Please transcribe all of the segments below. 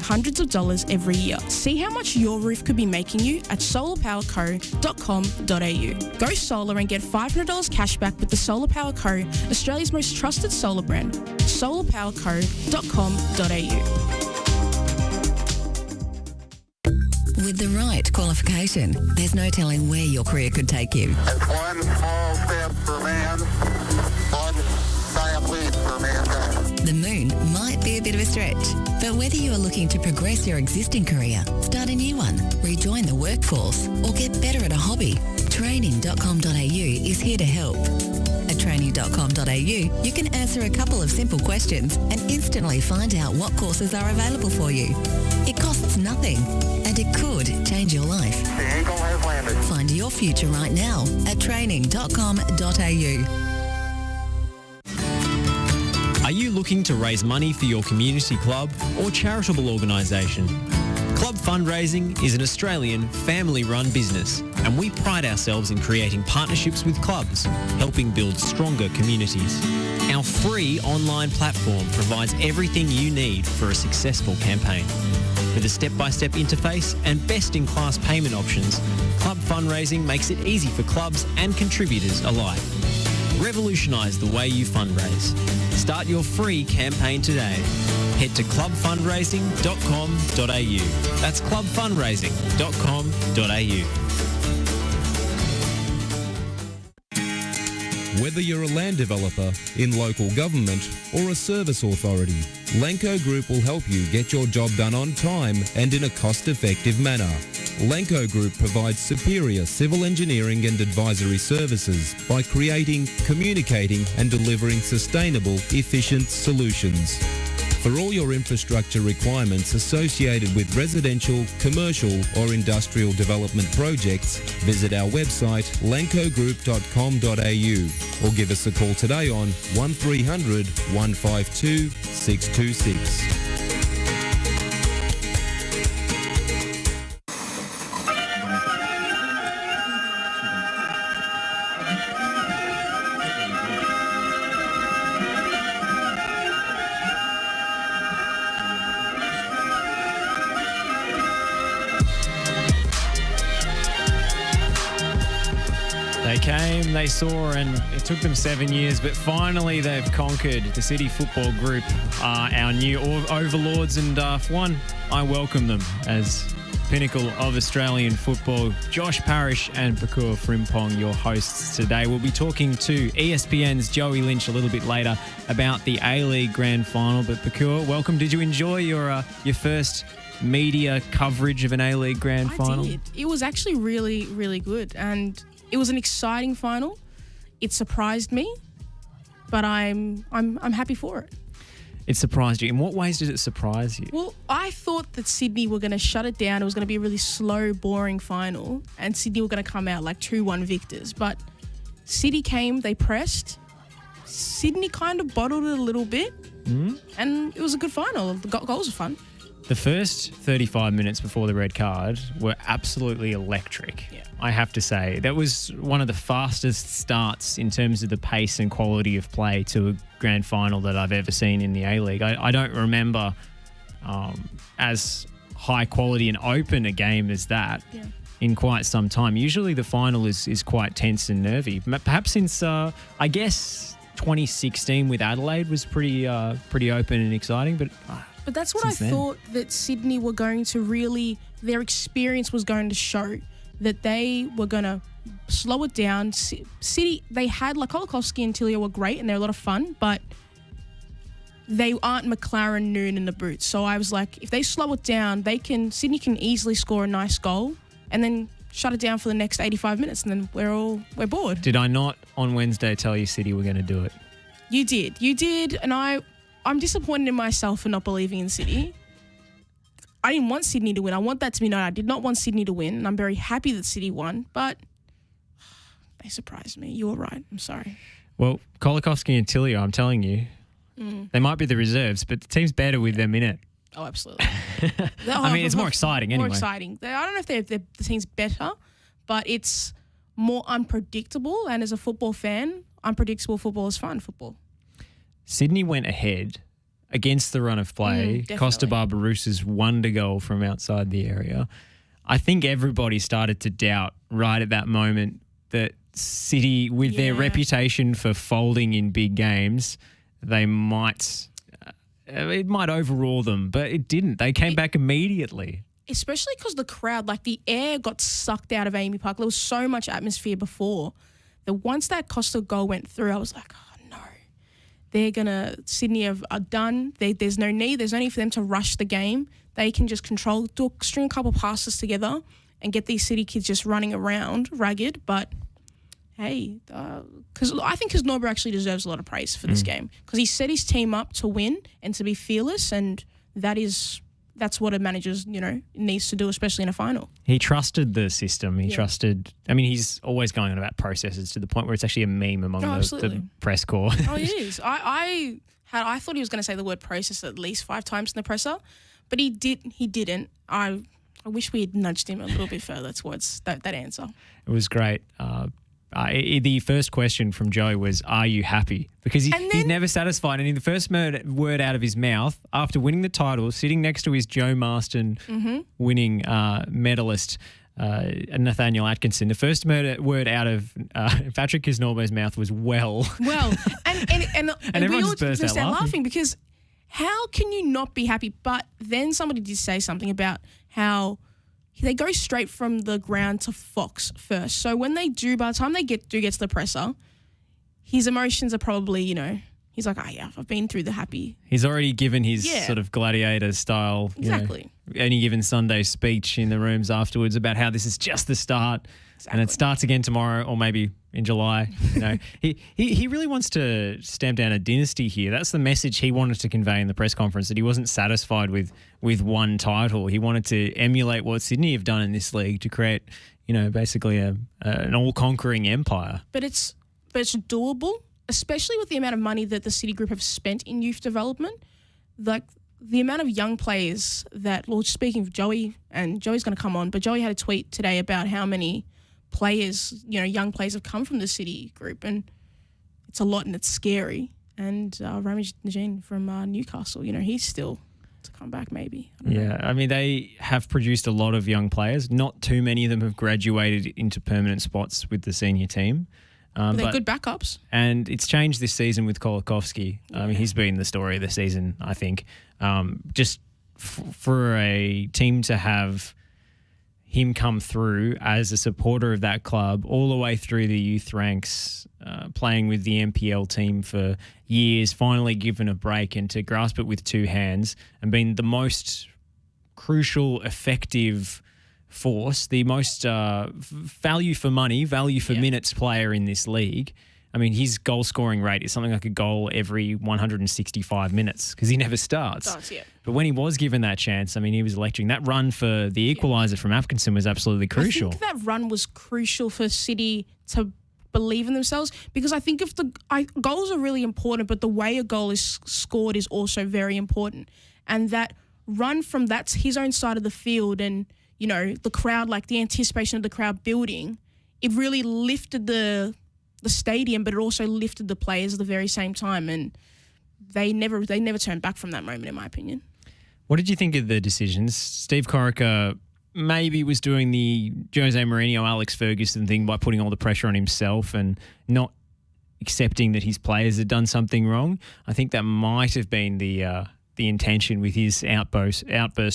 hundreds of dollars every year. See how much your roof could be making you at solarpowerco.com.au. Go solar and get $500 cash back with the Solar Power Co., Australia's most trusted solar brand. solarpowerco.com.au. With the right qualification, there's no telling where your career could take you. It's one small step for man, one giant leap for mankind. The moon might be a bit of a stretch, but whether you are looking to progress your existing career, start a new one, rejoin the workforce, or get better at a hobby, training.com.au is here to help. At training.com.au, you can answer a couple of simple questions and instantly find out what courses are available for you. It costs nothing, and it could change your life. The eagle has landed. Find your future right now at training.com.au. Are you looking to raise money for your community club or charitable organisation? Club Fundraising is an Australian family-run business, and we pride ourselves in creating partnerships with clubs, helping build stronger communities. Our free online platform provides everything you need for a successful campaign. With a step-by-step interface and best-in-class payment options, Club Fundraising makes it easy for clubs and contributors alike. Revolutionise the way you fundraise. Start your free campaign today. Head to clubfundraising.com.au. That's clubfundraising.com.au. Whether you're a land developer, in local government or a service authority, Lenco Group will help you get your job done on time and in a cost-effective manner. Lenco Group provides superior civil engineering and advisory services by creating, communicating and delivering sustainable, efficient solutions. For all your infrastructure requirements associated with residential, commercial or industrial development projects, visit our website lencogroup.com.au or give us a call today on 1300 152 626. They came, they saw, and it took them 7 years, but finally they've conquered. The City Football Group are our new overlords, and for one, I welcome them as pinnacle of Australian football. Josh Parrish and Pakur Frimpong, your hosts today. We'll be talking to ESPN's Joey Lynch a little bit later about the A-League Grand Final. But Pakur, welcome. Did you enjoy your first media coverage of an A-League Grand Final? I did. It was actually really, really good, and it was an exciting final. It surprised me, but I'm happy for it. It surprised you. In what ways did it surprise you? Well, I thought that Sydney were going to shut it down. It was going to be a really slow, boring final, and Sydney were going to come out like 2-1 victors. But City came, they pressed. Sydney kind of bottled it a little bit, and it was a good final. The goals were fun. The first 35 minutes before the red card were absolutely electric. Yeah. I have to say. That was one of the fastest starts in terms of the pace and quality of play to a grand final that I've ever seen in the A-League. I don't remember as high quality and open a game as that in quite some time. Usually the final is quite tense and nervy. Perhaps since, I guess, 2016 with Adelaide was pretty open and exciting, but that's what I thought, that Sydney were going to really, their experience was going to show that they were going to slow it down. City, they had, like, Kolakowski and Tilio were great and they're a lot of fun, but they aren't McLaren, Noon in the boots. So I was like, if they slow it down, Sydney can easily score a nice goal and then shut it down for the next 85 minutes, and then we're bored. Did I not on Wednesday tell you City were going to do it? You did, and I'm disappointed in myself for not believing in City. I didn't want Sydney to win. I want that to be known. I did not want Sydney to win, and I'm very happy that City won, but they surprised me. You were right. I'm sorry. Well, Kolakowski and Tilio, I'm telling you, they might be the reserves, but the team's better with them in it. Oh, absolutely. I mean, it's more exciting anyway. More exciting. I don't know if the team's better, but it's more unpredictable, and as a football fan, unpredictable football is fun football. Sydney went ahead against the run of play, Costa definitely. Barbarousa's wonder goal from outside the area, I think everybody started to doubt right at that moment that City, with their reputation for folding in big games, they might it might overrule them, but it didn't. They came back immediately. Especially because the crowd, like the air got sucked out of Amy Park. There was so much atmosphere before that once that Costa goal went through, I was like, oh no, Sydney are done. There's no need for them to rush the game. They can just string a couple passes together and get these City kids just running around ragged. But hey, because Norber actually deserves a lot of praise for this game because he set his team up to win and to be fearless, and that's what a manager needs to do, especially in a final. He trusted the system. He trusted. I mean, he's always going on about processes to the point where it's actually a meme among the press corps. Oh, it is. I thought he was going to say the word process at least 5 times in the presser, but he didn't. I wish we had nudged him a little bit further towards that answer. It was great. The first question from Joe was, "Are you happy?" Because he's never satisfied. And in the first word out of his mouth, after winning the title, sitting next to his Joe Marston winning medalist, Nathaniel Atkinson, the first word out of Patrick Kisnorbo's mouth was well. And we all burst out laughing because how can you not be happy? But then somebody did say something about how they go straight from the ground to Fox first. So when by the time they get to the presser, his emotions are probably, he's like, oh yeah, I've been through the happy. He's already given his sort of gladiator style, any given Sunday speech in the rooms afterwards about how this is just the start. And it starts again tomorrow or maybe in July. He really wants to stamp down a dynasty here. That's the message he wanted to convey in the press conference, that he wasn't satisfied with one title. He wanted to emulate what Sydney have done in this league to create, basically an all-conquering empire. But it's doable, especially with the amount of money that the City Group have spent in youth development. Like the amount of young players speaking of Joey, and Joey's going to come on, but Joey had a tweet today about how many players, young players have come from the City Group, and it's a lot and it's scary. And Ramage Najeen from Newcastle, he's still to come back maybe. I mean, they have produced a lot of young players. Not too many of them have graduated into permanent spots with the senior team. But they're good backups. And it's changed this season with Kolakowski. I mean, he's been the story of the season, I think. Just for a team to have him come through as a supporter of that club all the way through the youth ranks, playing with the MPL team for years, finally given a break, and to grasp it with 2 hands and being the most crucial, effective force, the most value for money, value for minutes player in this league. I mean, his goal scoring rate is something like a goal every 165 minutes because he never starts. But when he was given that chance, I mean, he was electric. That run for the equaliser from Atkinson was absolutely crucial. I think that run was crucial for City to believe in themselves, because I think goals are really important, but the way a goal is scored is also very important. And that run from that's his own side of the field, and the crowd, like the anticipation of the crowd building, it really lifted the stadium, but it also lifted the players at the very same time, and they never turned back from that moment, in my opinion. What did you think of the decisions? Steve Corica maybe was doing the Jose Mourinho, Alex Ferguson thing by putting all the pressure on himself and not accepting that his players had done something wrong. I think that might have been the intention with his outburst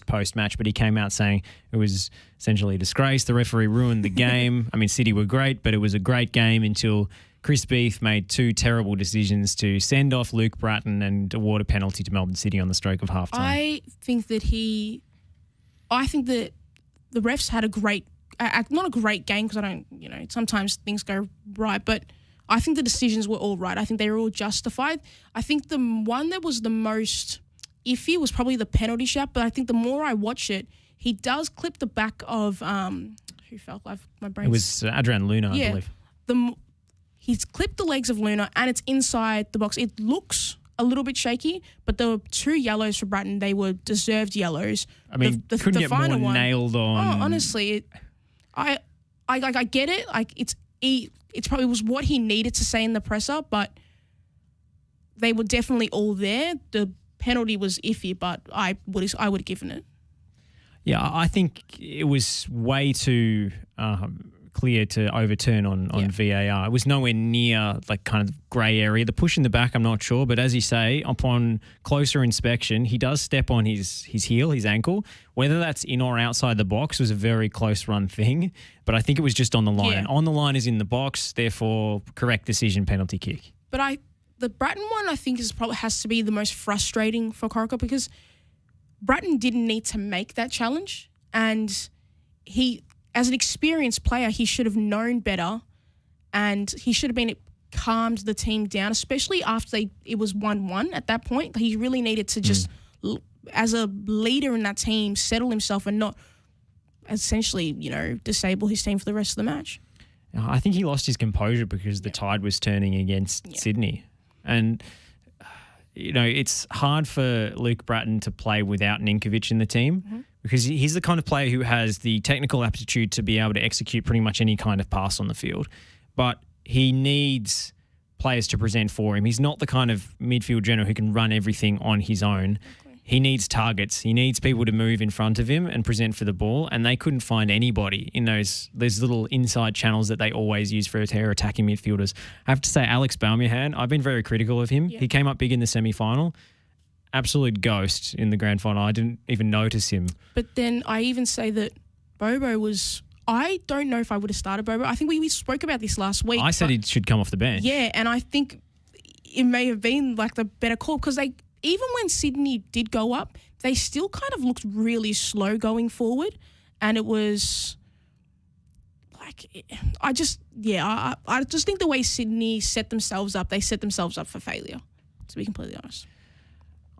post-match, but he came out saying it was essentially a disgrace. The referee ruined the game. I mean, City were great, but it was a great game until Chris Beath made 2 terrible decisions to send off Luke Bratton and award a penalty to Melbourne City on the stroke of halftime. I think that the refs had not a great game, because I don't, sometimes things go right, but I think the decisions were all right. I think they were all justified. I think the one that was the most iffy was probably the penalty shot, but I think the more I watch it, he does clip the back of who fell? My brain. It was Adrian Luna, I believe. He's clipped the legs of Luna, and it's inside the box. It looks a little bit shaky, but the 2 yellows for Bratton, they were deserved yellows. I mean, couldn't get more nailed on. Oh, honestly, I get it. Like it's probably was what he needed to say in the presser, but they were definitely all there. The penalty was iffy, but I would have given it. Yeah, I think it was way too clear to overturn on VAR. It was nowhere near like kind of grey area. The push in the back, I'm not sure, but as you say, upon closer inspection, he does step on his heel, his ankle. Whether that's in or outside the box was a very close run thing, but I think it was just on the line. Yeah. On the line is in the box, therefore correct decision, penalty kick. But the Bratton one, I think, has to be the most frustrating for Corica because Bratton didn't need to make that challenge, and he, as an experienced player, he should have known better, and he should have calmed the team down, especially after it was 1-1 at that point. He really needed to just, as a leader in that team, settle himself and not essentially, disable his team for the rest of the match. I think he lost his composure because the tide was turning against Sydney. And, it's hard for Luke Bratton to play without Ninkovic in the team because he's the kind of player who has the technical aptitude to be able to execute pretty much any kind of pass on the field. But he needs players to present for him. He's not the kind of midfield general who can run everything on his own. He needs targets. He needs people to move in front of him and present for the ball, and they couldn't find anybody in those little inside channels that they always use for their attacking midfielders. I have to say, Alex Baumjohann, I've been very critical of him. Yeah. He came up big in the semi-final. Absolute ghost in the grand final. I didn't even notice him. But then I even say that Bobo was... I don't know if I would have started Bobo. I think we spoke about this last week. I said he should come off the bench. Yeah, and I think it may have been like the better call because even when Sydney did go up, they still kind of looked really slow going forward. And it was like, I just think the way Sydney set themselves up, they set themselves up for failure, to be completely honest.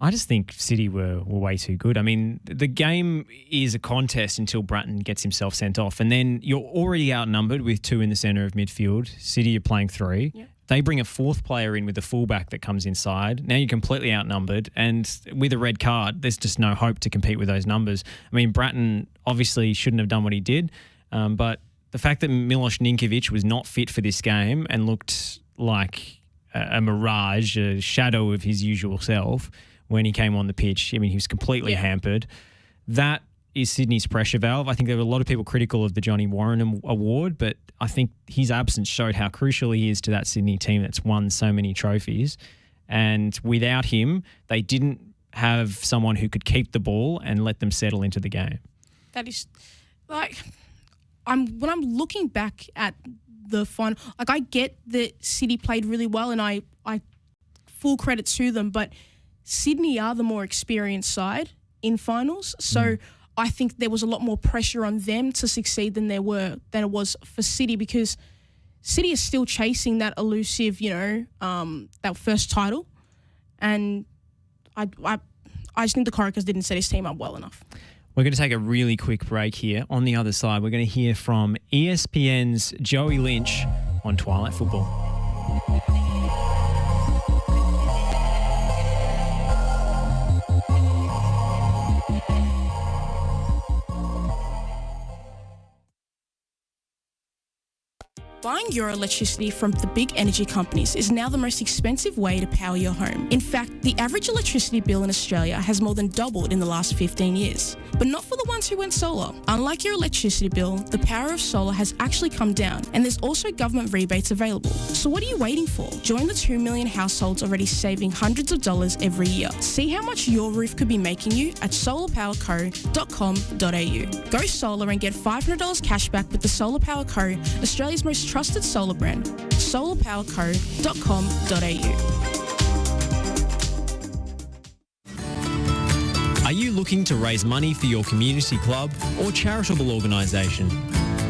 I just think City were way too good. I mean, the game is a contest until Bratton gets himself sent off. And then you're already outnumbered with 2 in the centre of midfield. City are playing 3. Yeah. They bring a 4th player in with a fullback that comes inside. Now you're completely outnumbered. And with a red card, there's just no hope to compete with those numbers. I mean, Bratton obviously shouldn't have done what he did. But the fact that Miloš Ninkovic was not fit for this game and looked like a mirage, a shadow of his usual self when he came on the pitch, I mean, he was completely hampered. That is Sydney's pressure valve. I think there were a lot of people critical of the Johnny Warren award, but I think his absence showed how crucial he is to that Sydney team that's won so many trophies. And without him, they didn't have someone who could keep the ball and let them settle into the game. That is, when I'm looking back at the final, I get that City played really well, and I full credit to them, but Sydney are the more experienced side in finals, so I think there was a lot more pressure on them to succeed than it was for City, because City is still chasing that elusive, that first title, and I just think the Coricas didn't set his team up well enough. We're going to take a really quick break here. On the other side, we're going to hear from ESPN's Joey Lynch on Twilight Football. Buying your electricity from the big energy companies is now the most expensive way to power your home. In fact, the average electricity bill in Australia has more than doubled in the last 15 years. But not for the ones who went solar. Unlike your electricity bill, the power of solar has actually come down, and there's also government rebates available. So what are you waiting for? Join the 2 million households already saving hundreds of dollars every year. See how much your roof could be making you at solarpowerco.com.au. Go solar and get $500 cash back with the Solar Power Co., Australia's most trusted solar brand. solarpowerco.com.au. Are you looking to raise money for your community club or charitable organisation?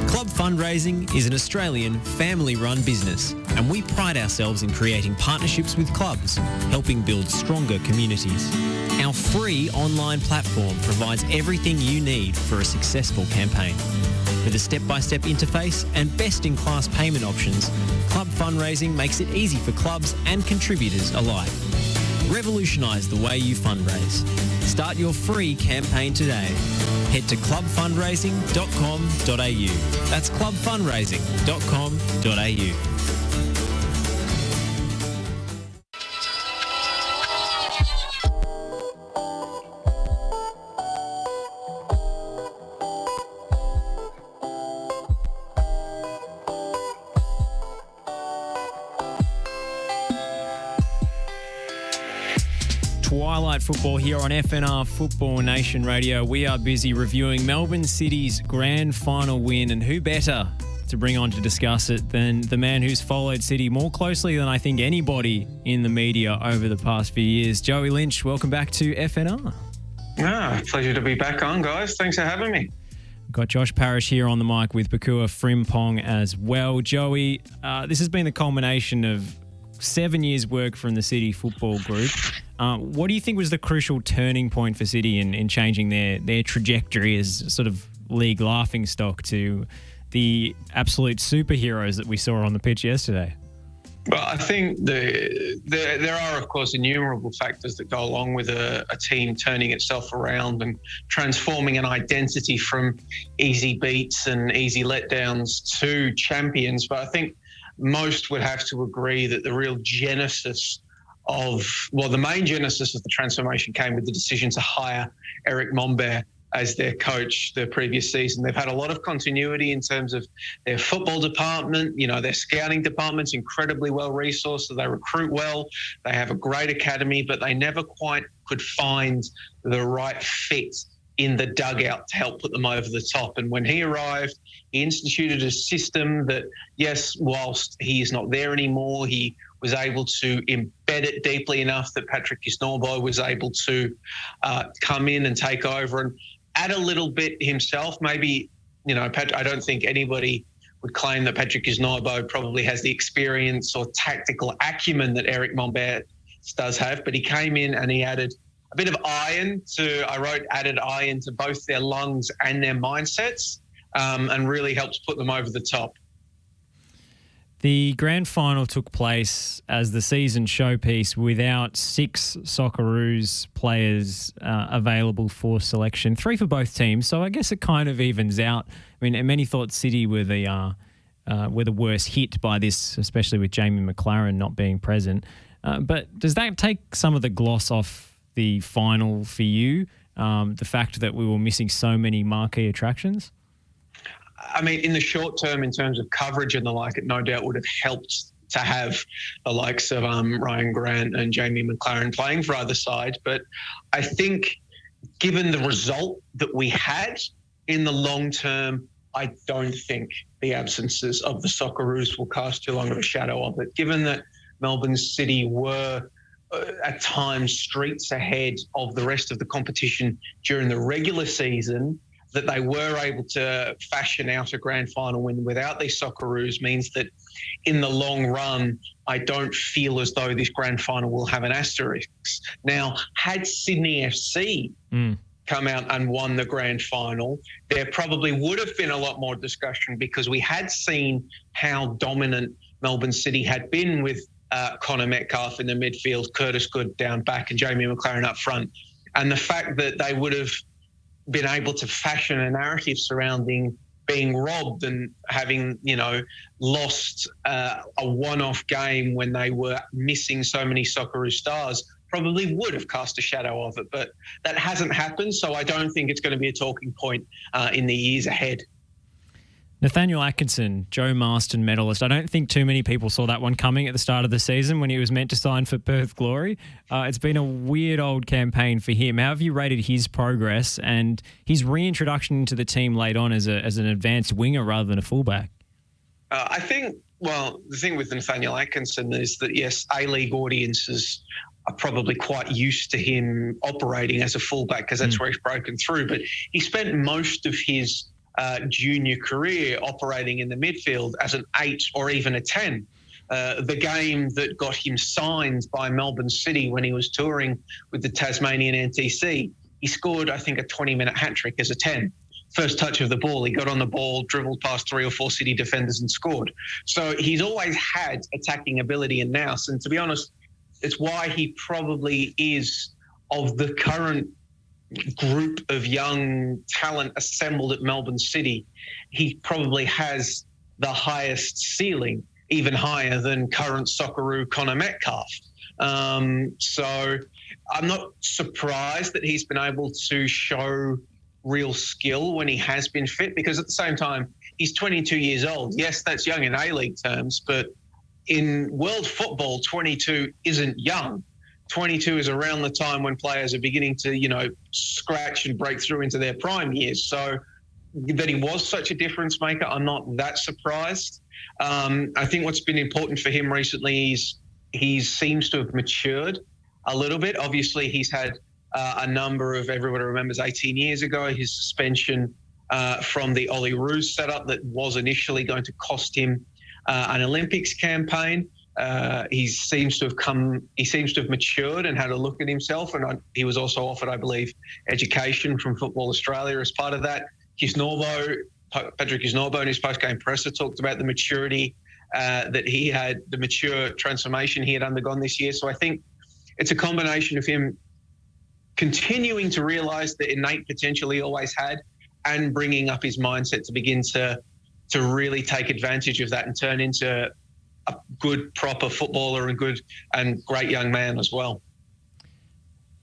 Club fundraising is an Australian family-run business, and we pride ourselves in creating partnerships with clubs, helping build stronger communities. Our free online platform provides everything you need for a successful campaign. With a step-by-step interface and best-in-class payment options, Club Fundraising makes it easy for clubs and contributors alike. Revolutionise the way you fundraise. Start your free campaign today. Head to clubfundraising.com.au. That's clubfundraising.com.au. Highlight Football here on FNR Football Nation Radio. We are busy reviewing Melbourne City's grand final win, and who better to bring on to discuss it than the man who's followed City more closely than I think anybody in the media over the past few years. Joey Lynch, welcome back to FNR. Pleasure to be back on, guys. Thanks for having me. Got Josh Parrish here on the mic with Bakua Frimpong as well. Joey, this has been the culmination of 7 years' work from the City Football Group. What do you think was the crucial turning point for City in changing their trajectory as sort of league laughingstock to the absolute superheroes that we saw on the pitch yesterday? Well, I think there are, of course, innumerable factors that go along with a team turning itself around and transforming an identity from easy beats and easy letdowns to champions. But I think most would have to agree that the real genesis the main genesis of the transformation came with the decision to hire Eric Mombert as their coach the previous season. They've had a lot of continuity in terms of their football department. Their scouting department's incredibly well resourced, so they recruit well. They have a great academy, but they never quite could find the right fit in the dugout to help put them over the top. And when he arrived, he instituted a system that, yes, whilst he is not there anymore, he was able to embed it deeply enough that Patrick Kisnorbo was able to come in and take over and add a little bit himself. Maybe, I don't think anybody would claim that Patrick Kisnorbo probably has the experience or tactical acumen that Eric Mombert does have, but he came in and he added a bit of iron added iron to both their lungs and their mindsets, and really helped put them over the top. The grand final took place as the season showpiece without 6 Socceroos players available for selection, 3 for both teams. So I guess it kind of evens out. I mean, many thought City were the worst hit by this, especially with Jamie McLaren not being present. But does that take some of the gloss off the final for you? The fact that we were missing so many marquee attractions? I mean, in the short term, in terms of coverage and the like, it no doubt would have helped to have the likes of Ryan Grant and Jamie McLaren playing for either side. But I think given the result that we had in the long term, I don't think the absences of the Socceroos will cast too long of a shadow of it. Given that Melbourne City were at times streets ahead of the rest of the competition during the regular season, that they were able to fashion out a grand final win without these Socceroos means that in the long run, I don't feel as though this grand final will have an asterisk. Now, had Sydney FC come out and won the grand final, there probably would have been a lot more discussion, because we had seen how dominant Melbourne City had been with Connor Metcalfe in the midfield, Curtis Good down back and Jamie McLaren up front. And the fact that they would have been able to fashion a narrative surrounding being robbed and having, lost a one-off game when they were missing so many Socceroo stars probably would have cast a shadow of it. But that hasn't happened, so I don't think it's going to be a talking point in the years ahead. Nathaniel Atkinson, Joe Marston medalist. I don't think too many people saw that one coming at the start of the season when he was meant to sign for Perth Glory. It's been a weird old campaign for him. How have you rated his progress and his reintroduction into the team late on as an advanced winger rather than a fullback? I think, the thing with Nathaniel Atkinson is that, yes, A-League audiences are probably quite used to him operating as a fullback because that's where he's broken through. But he spent most of his junior career operating in the midfield as an 8 or even a 10. The game that got him signed by Melbourne City when he was touring with the Tasmanian NTC, he scored, I think, a 20-minute hat-trick as a 10. First touch of the ball, he got on the ball, dribbled past 3 or 4 City defenders and scored. So he's always had attacking ability and nous. And to be honest, it's why he probably is, of the current group of young talent assembled at Melbourne City, he probably has the highest ceiling, even higher than current Socceroo Connor Metcalfe. So I'm not surprised that he's been able to show real skill when he has been fit, because at the same time, he's 22 years old. Yes, that's young in A-League terms, but in world football, 22 isn't young. 22 is around the time when players are beginning to, scratch and break through into their prime years. So that he was such a difference maker, I'm not that surprised. I think what's been important for him recently is he seems to have matured a little bit. Obviously, he's had a number of, everybody remembers 18 years ago, his suspension from the Ollie Roos setup that was initially going to cost him an Olympics campaign. He seems to have matured and had a look at himself. And he was also offered, I believe, education from Football Australia as part of that. Patrick Kisnorbo in his post-game presser talked about the maturity that he had, the mature transformation he had undergone this year. So I think it's a combination of him continuing to realise the innate potential he always had and bringing up his mindset to begin to really take advantage of that and turn into a good, proper footballer and great young man as well.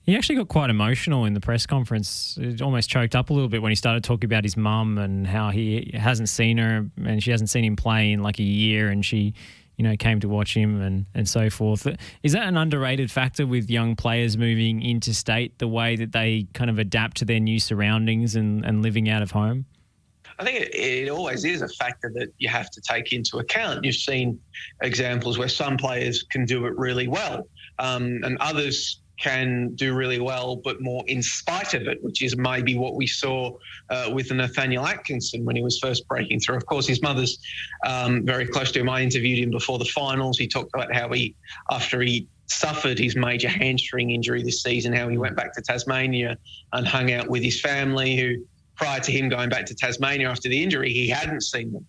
He actually got quite emotional in the press conference. It almost choked up a little bit when he started talking about his mum and how he hasn't seen her and she hasn't seen him play in like a year, and she, came to watch him and so forth. Is that an underrated factor with young players moving interstate, the way that they kind of adapt to their new surroundings and living out of home? I think it always is a factor that you have to take into account. You've seen examples where some players can do it really well, and others can do really well, but more in spite of it, which is maybe what we saw with Nathaniel Atkinson when he was first breaking through. Of course, his mother's very close to him. I interviewed him before the finals. He talked about how after he suffered his major hamstring injury this season, how he went back to Tasmania and hung out with his family, who prior to him going back to Tasmania after the injury, he hadn't seen them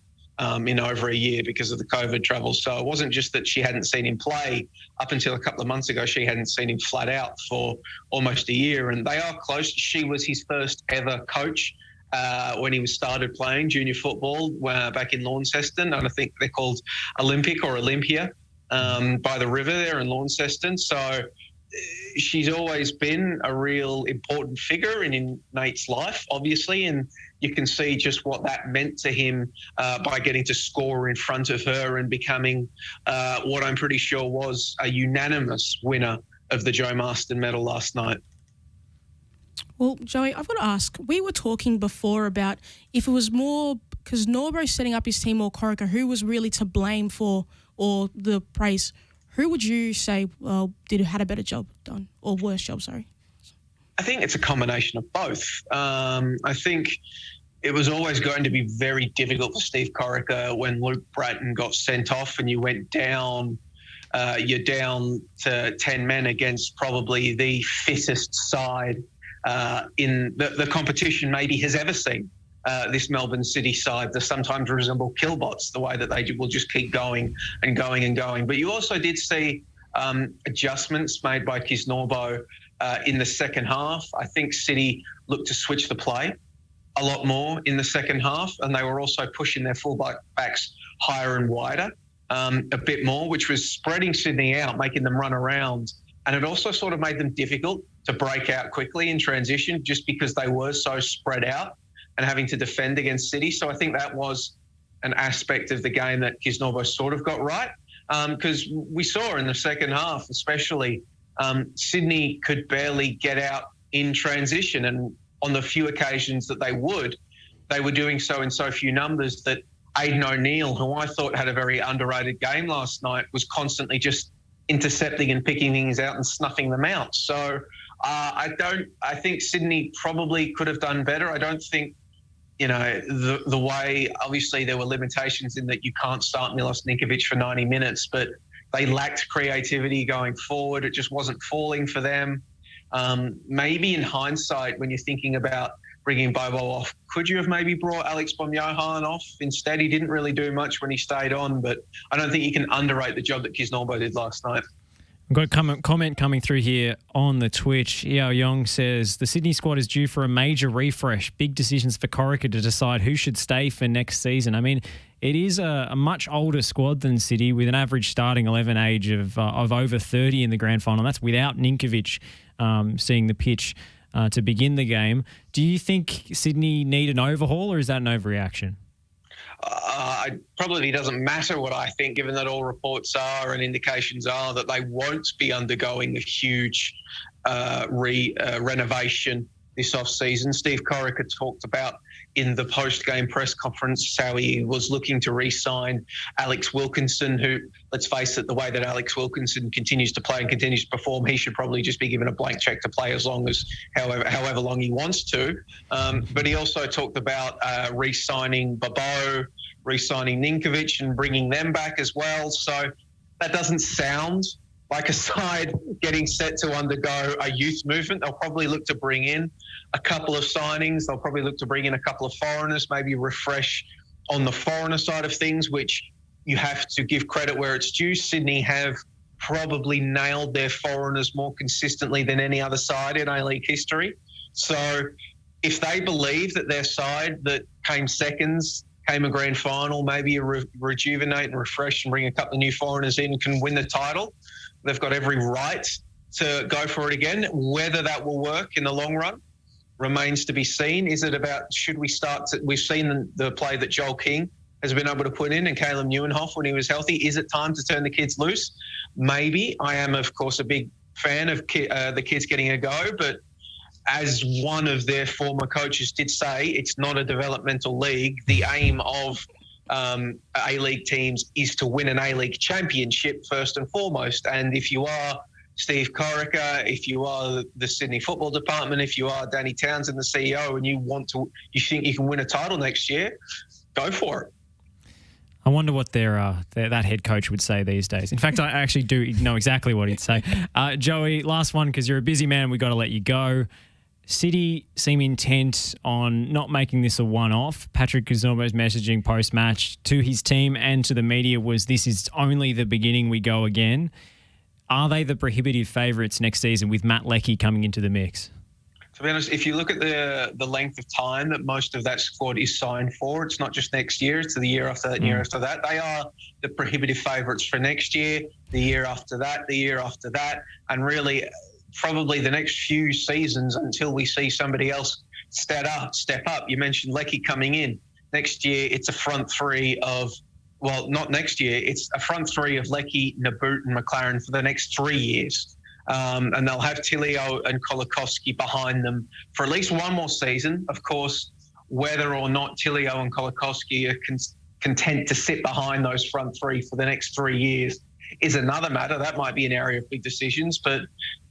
in over a year because of the COVID travel. So it wasn't just that she hadn't seen him play. Up until a couple of months ago, she hadn't seen him flat out for almost a year. And they are close. She was his first ever coach when he started playing junior football back in Launceston. And I think they're called Olympic or Olympia by the river there in Launceston. So she's always been a real important figure in Nate's life, obviously, and you can see just what that meant to him by getting to score in front of her and becoming what I'm pretty sure was a unanimous winner of the Joe Marston medal last night. Well, Joey, I've got to ask, we were talking before about if it was more because Norbo setting up his team or Corica, who was really to blame for or the praise? Who would you say had a better job done or worse job, sorry? I think it's a combination of both. I think it was always going to be very difficult for Steve Corica when Luke Bratton got sent off and you went down, you're down to 10 men against probably the fittest side in the competition maybe has ever seen. This Melbourne City side that sometimes resemble killbots, the way that they will just keep going and going and going. But you also did see adjustments made by Kisnorbo in the second half. I think City looked to switch the play a lot more in the second half, and they were also pushing their full-backs higher and wider a bit more, which was spreading Sydney out, making them run around. And it also sort of made them difficult to break out quickly in transition just because they were so spread out and having to defend against City. So I think that was an aspect of the game that Kisnorbo sort of got right, because we saw in the second half especially Sydney could barely get out in transition, and on the few occasions that they were doing so in so few numbers that Aidan O'Neill, who I thought had a very underrated game last night, was constantly just intercepting and picking things out and snuffing them out. So I think Sydney probably could have done better. I don't think, the way, obviously there were limitations in that you can't start Milos Ninkovic for 90 minutes, but they lacked creativity going forward. It just wasn't falling for them. Maybe in hindsight, when you're thinking about bringing Bobo off, could you have maybe brought Alex Bomjohan off? Instead, he didn't really do much when he stayed on, but I don't think you can underrate the job that Kisnorbo did last night. I've got a comment coming through here on the Twitch. Yao Yong says, the Sydney squad is due for a major refresh. Big decisions for Corica to decide who should stay for next season. I mean, it is a much older squad than City with an average starting 11 age of over 30 in the grand final. That's without Ninkovic seeing the pitch to begin the game. Do you think Sydney need an overhaul, or is that an overreaction? it probably doesn't matter what I think, given that all reports are and indications are that they won't be undergoing a huge renovation this off-season. Steve Corica talked about in the post-game press conference how he was looking to re-sign Alex Wilkinson, who, let's face it, the way that Alex Wilkinson continues to play and continues to perform, he should probably just be given a blank check to play as long as however long he wants to. But he also talked about re-signing Bobo, re-signing Ninkovic and bringing them back as well. So that doesn't sound like a side getting set to undergo a youth movement. They'll probably look to bring in a couple of signings. They'll probably look to bring in a couple of foreigners, maybe refresh on the foreigner side of things, which you have to give credit where it's due. Sydney have probably nailed their foreigners more consistently than any other side in A-League history. So if they believe that their side that came seconds, came a grand final, maybe rejuvenate and refresh and bring a couple of new foreigners in, can win the title, they've got every right to go for it again. Whether that will work in the long run remains to be seen. Is it about, we've seen the play that Joel King has been able to put in and Caleb Neuenhoff when he was healthy. Is it time to turn the kids loose? Maybe. I am, of course, a big fan of the kids getting a go, but as one of their former coaches did say, it's not a developmental league. The aim of A-League teams is to win an A-League championship first and foremost. And if you are Steve Corica, if you are the Sydney Football Department, if you are Danny Townsend, the CEO, and you think you can win a title next year, go for it. I wonder what that head coach would say these days. In fact, I actually do know exactly what he'd say. Joey, last one, because you're a busy man. We've got to let you go. City seem intent on not making this a one-off. Patrick Kuzuma's messaging post-match to his team and to the media was, this is only the beginning, we go again. Are they the prohibitive favourites next season with Matt Leckie coming into the mix? To be honest, if you look at the length of time that most of that squad is signed for, it's not just next year, it's the year after that and year after that. They are the prohibitive favourites for next year, the year after that, the year after that, and really probably the next few seasons until we see somebody else step up. You mentioned Leckie coming in. Next year, it's a front three of, well, not next year, it's a front three of Leckie, Naboot and McLaren for the next 3 years. And they'll have Tilio and Kolakowski behind them for at least one more season. Of course, whether or not Tilio and Kolakowski are content to sit behind those front three for the next 3 years is another matter. That might be an area of big decisions. But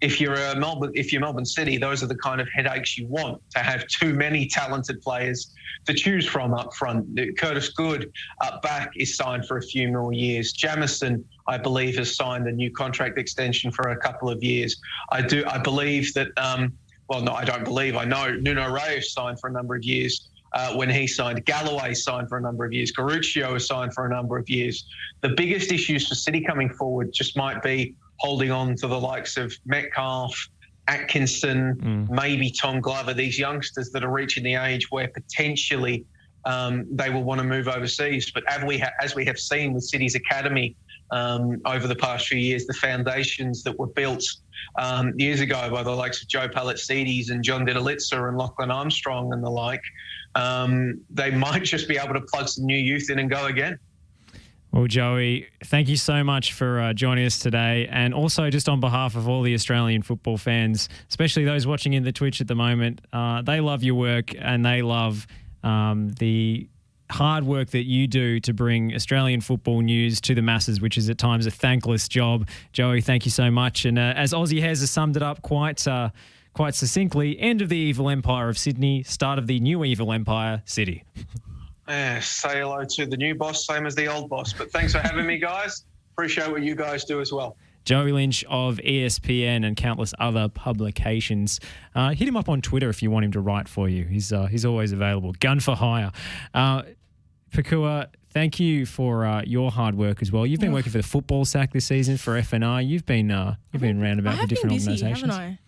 if you're Melbourne City, those are the kind of headaches you want, to have too many talented players to choose from up front. Curtis Good up back is signed for a few more years. Jamison, I believe, has signed a new contract extension for a couple of years. I believe that, I know Nuno Reis signed for a number of years. When he signed, Galloway signed for a number of years, Garuccio has signed for a number of years. The biggest issues for City coming forward just might be holding on to the likes of Metcalf, Atkinson, maybe Tom Glover, these youngsters that are reaching the age where potentially they will want to move overseas. But as we have seen with City's academy over the past few years, the foundations that were built years ago by the likes of Joe Palacides and John Didalitza and Lachlan Armstrong and the like, they might just be able to plug some new youth in and go again. Well, Joey, thank you so much for joining us today. And also just on behalf of all the Australian football fans, especially those watching in the Twitch at the moment, they love your work and they love the hard work that you do to bring Australian football news to the masses, which is at times a thankless job. Joey, thank you so much. And as Aussie Hez has summed it up quite succinctly, end of the evil empire of Sydney, start of the new evil empire, City. Say hello to the new boss, same as the old boss. But thanks for having me, guys. Appreciate what you guys do as well. Joey Lynch of ESPN and countless other publications. Hit him up on Twitter if you want him to write for you. He's always available. Gun for hire. Pakua, thank you for your hard work as well. You've been working for the Football Sack this season for FNI. You've been round about the different organisations. Haven't I?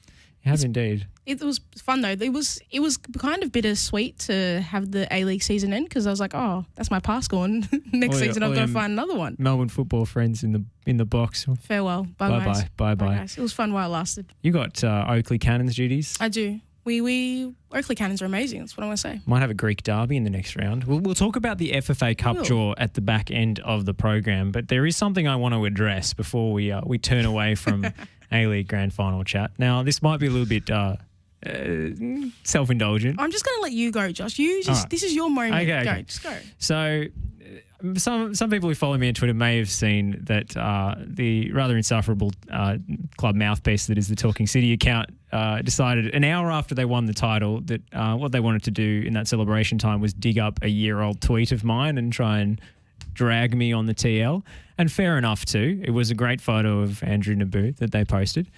You have indeed. It was fun though. It was kind of bittersweet to have the A-League season end because I was like, oh, that's my pass gone. Next season I've got to find another one. Melbourne football friends in the box. Farewell. Bye guys. Bye. Guys. It was fun while it lasted. You got Oakley Cannons duties. I do. We Oakley Cannons are amazing. That's what I want to say. Might have a Greek derby in the next round. We'll talk about the FFA Cup draw at the back end of the program, but there is something I want to address before we turn away from A-League Grand Final chat. Now, this might be a little bit self-indulgent. I'm just going to let you go, Josh. This is your moment. Okay, go. okay. Just go. So some people who follow me on Twitter may have seen that the rather insufferable club mouthpiece that is the Talking City account decided an hour after they won the title that what they wanted to do in that celebration time was dig up a year-old tweet of mine and try and drag me on the TL. And fair enough too. It was a great photo of Andrew Naboo that they posted.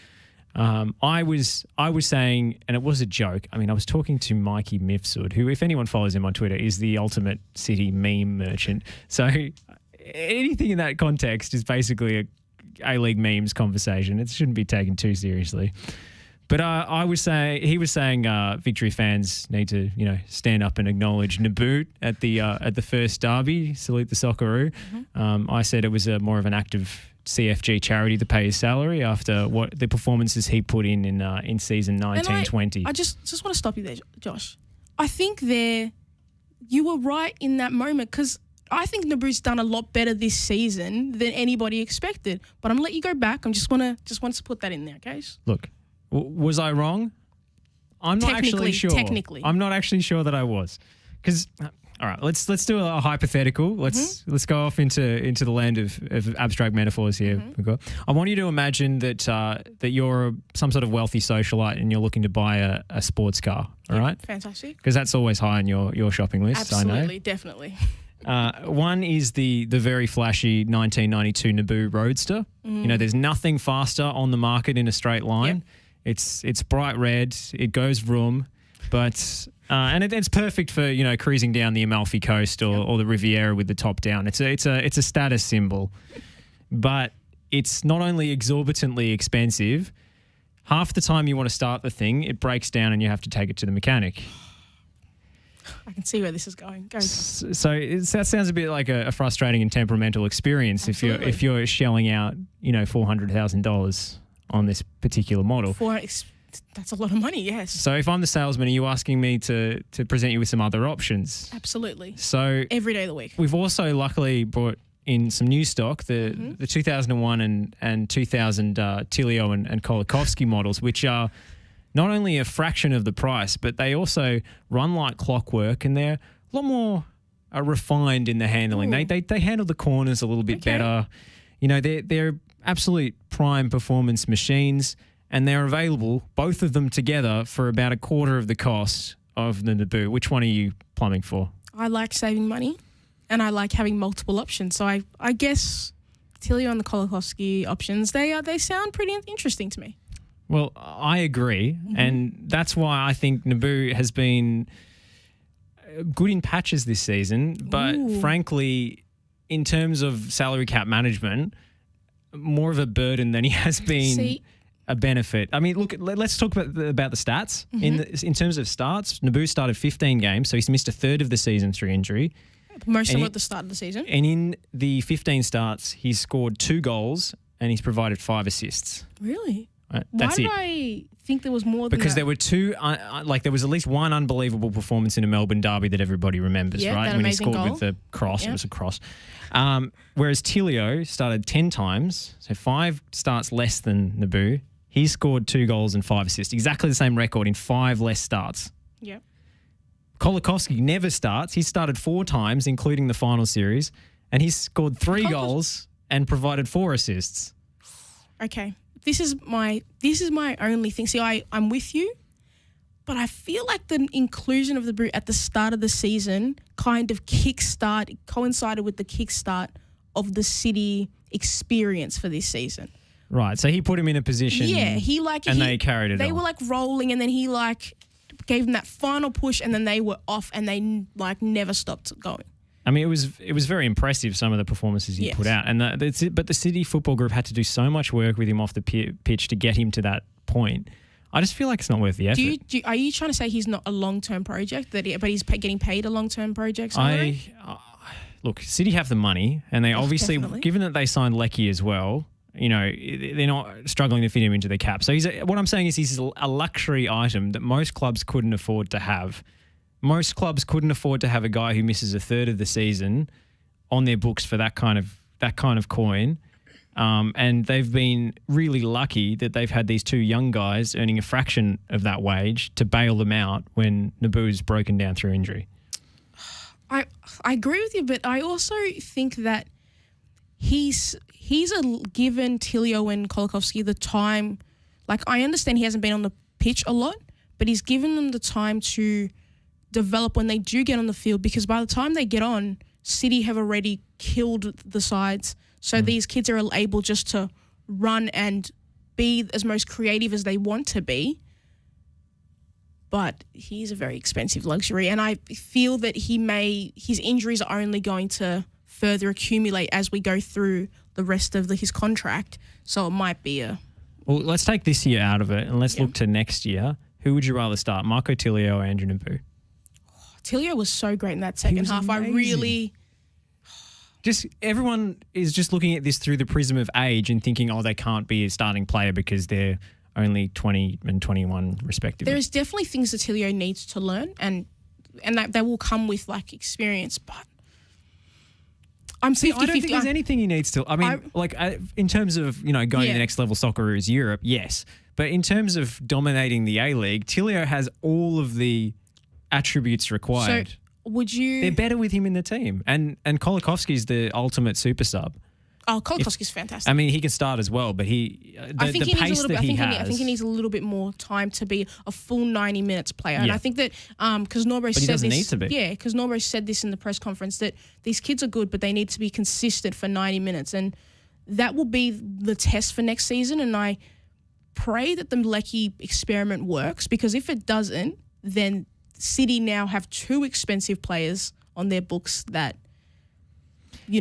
I was saying, and it was a joke. I mean, I was talking to Mikey Mifsud, who, if anyone follows him on Twitter, is the ultimate City meme merchant. So anything in that context is basically a A-League memes conversation. It shouldn't be taken too seriously. But he was saying Victory fans need to, stand up and acknowledge Naboo at the first derby, salute the Socceroo. Mm-hmm. I said it was more of an act of CFG charity to pay his salary after what the performances he put in season 19-20. I just want to stop you there, Josh. I think you were right in that moment because I think Naboo's done a lot better this season than anybody expected. But I'm gonna let you go back. I just want to put that in there, okay? Look, was I wrong? I'm not actually sure. Technically, I'm not actually sure that I was, because. All right, let's do a hypothetical. Let's go off into the land of abstract metaphors here. Mm-hmm. I want you to imagine that you're some sort of wealthy socialite and you're looking to buy a sports car. All right, fantastic. Because that's always high on your shopping list. Absolutely, I know. Definitely. One is the very flashy 1992 Naboo Roadster. There's nothing faster on the market in a straight line. Yep. It's bright red. It goes vroom. But and it's perfect for cruising down the Amalfi Coast or the Riviera with the top down. It's a status symbol, but it's not only exorbitantly expensive. Half the time you want to start the thing, it breaks down and you have to take it to the mechanic. I can see where this is going. Go. So that sounds a bit like a frustrating and temperamental experience. Absolutely. if you're shelling out $400,000 on this particular model. That's a lot of money, yes. So if I'm the salesman, are you asking me to present you with some other options? Absolutely. So every day of the week. We've also luckily brought in some new stock, the 2001 and 2000 Tilio and Kolikovsky models, which are not only a fraction of the price, but they also run like clockwork and they're a lot more refined in the handling. They handle the corners a little bit better. They're absolute prime performance machines. And they're available, both of them together, for about a quarter of the cost of the Naboo. Which one are you plumbing for? I like saving money and I like having multiple options. So I guess Tilio and the Kolikovsky options, they sound pretty interesting to me. Well, I agree. Mm-hmm. And that's why I think Naboo has been good in patches this season. But frankly, in terms of salary cap management, more of a burden than he has been. A benefit. I mean, look, let's talk about the stats. Mm-hmm. In terms of starts, Naboo started 15 games, so he's missed a third of the season through injury. Most of them at the start of the season. And in the 15 starts, he's scored 2 goals and he's provided 5 assists. Really? That's Why did I think there was more than because that? There were 2, there was at least one unbelievable performance in a Melbourne derby that everybody remembers, right? That when he amazing scored goal. with the cross. It was a cross. Whereas Tilio started 10 times, so 5 starts less than Naboo. He scored 2 goals and 5 assists. Exactly the same record in 5 less starts. Yeah. Kolikovsky never starts. He started 4 times, including the final series, and he's scored 3 goals and provided 4 assists. Okay. This is my only thing. See, I'm with you, but I feel like the inclusion of the Brute at the start of the season kind of coincided with the kickstart of the City experience for this season. Right, so he put him in a position. Yeah, they carried it. They were rolling, and then he gave them that final push, and then they were off, and they never stopped going. I mean, it was very impressive, some of the performances he put out, but the City Football Group had to do so much work with him off the pitch to get him to that point. I just feel like it's not worth the effort. Are you trying to say he's not a long-term project, but he's getting paid a long-term project? Look, City have the money, and they obviously, definitely. given that they signed Leckie as well. they're not struggling to fit him into the cap. So what I'm saying is he's a luxury item that most clubs couldn't afford to have. Most clubs couldn't afford to have a guy who misses a third of the season on their books for that kind of coin. And they've been really lucky that they've had these two young guys earning a fraction of that wage to bail them out when Naboo's broken down through injury. I agree with you, but I also think that he's given Tilio and Kolakowski the time. Like, I understand he hasn't been on the pitch a lot, but he's given them the time to develop when they do get on the field, because by the time they get on, City have already killed the sides. So these kids are able just to run and be as most creative as they want to be. But he's a very expensive luxury, and I feel that his injuries are only going to further accumulate as we go through the rest of his contract. So it might be Well, let's take this year out of it and let's look to next year. Who would you rather start, Marco Tilio or Andrew Naboo? Tilio was so great in that second half. Amazing. Everyone is just looking at this through the prism of age and thinking, they can't be a starting player because they're only 20 and 21 respectively. There's definitely things that Tilio needs to learn, and that will come with experience, but I'm 50-50. I don't think there's anything he needs to. I mean, in terms of, going to the next level soccer is Europe, yes. But in terms of dominating the A-League, Tilio has all of the attributes required. So would you... They're better with him in the team. And Kolakowski's the ultimate super sub. Oh, Kolakowski's fantastic. I mean, he can start as well, but I think he needs a little bit more time to be a full 90 minutes player. Yeah. And I think that because Norbo said this... need to be. Yeah, because Norbo said this in the press conference that these kids are good, but they need to be consistent for 90 minutes. And that will be the test for next season. And I pray that the Lecky experiment works, because if it doesn't, then City now have two expensive players on their books that,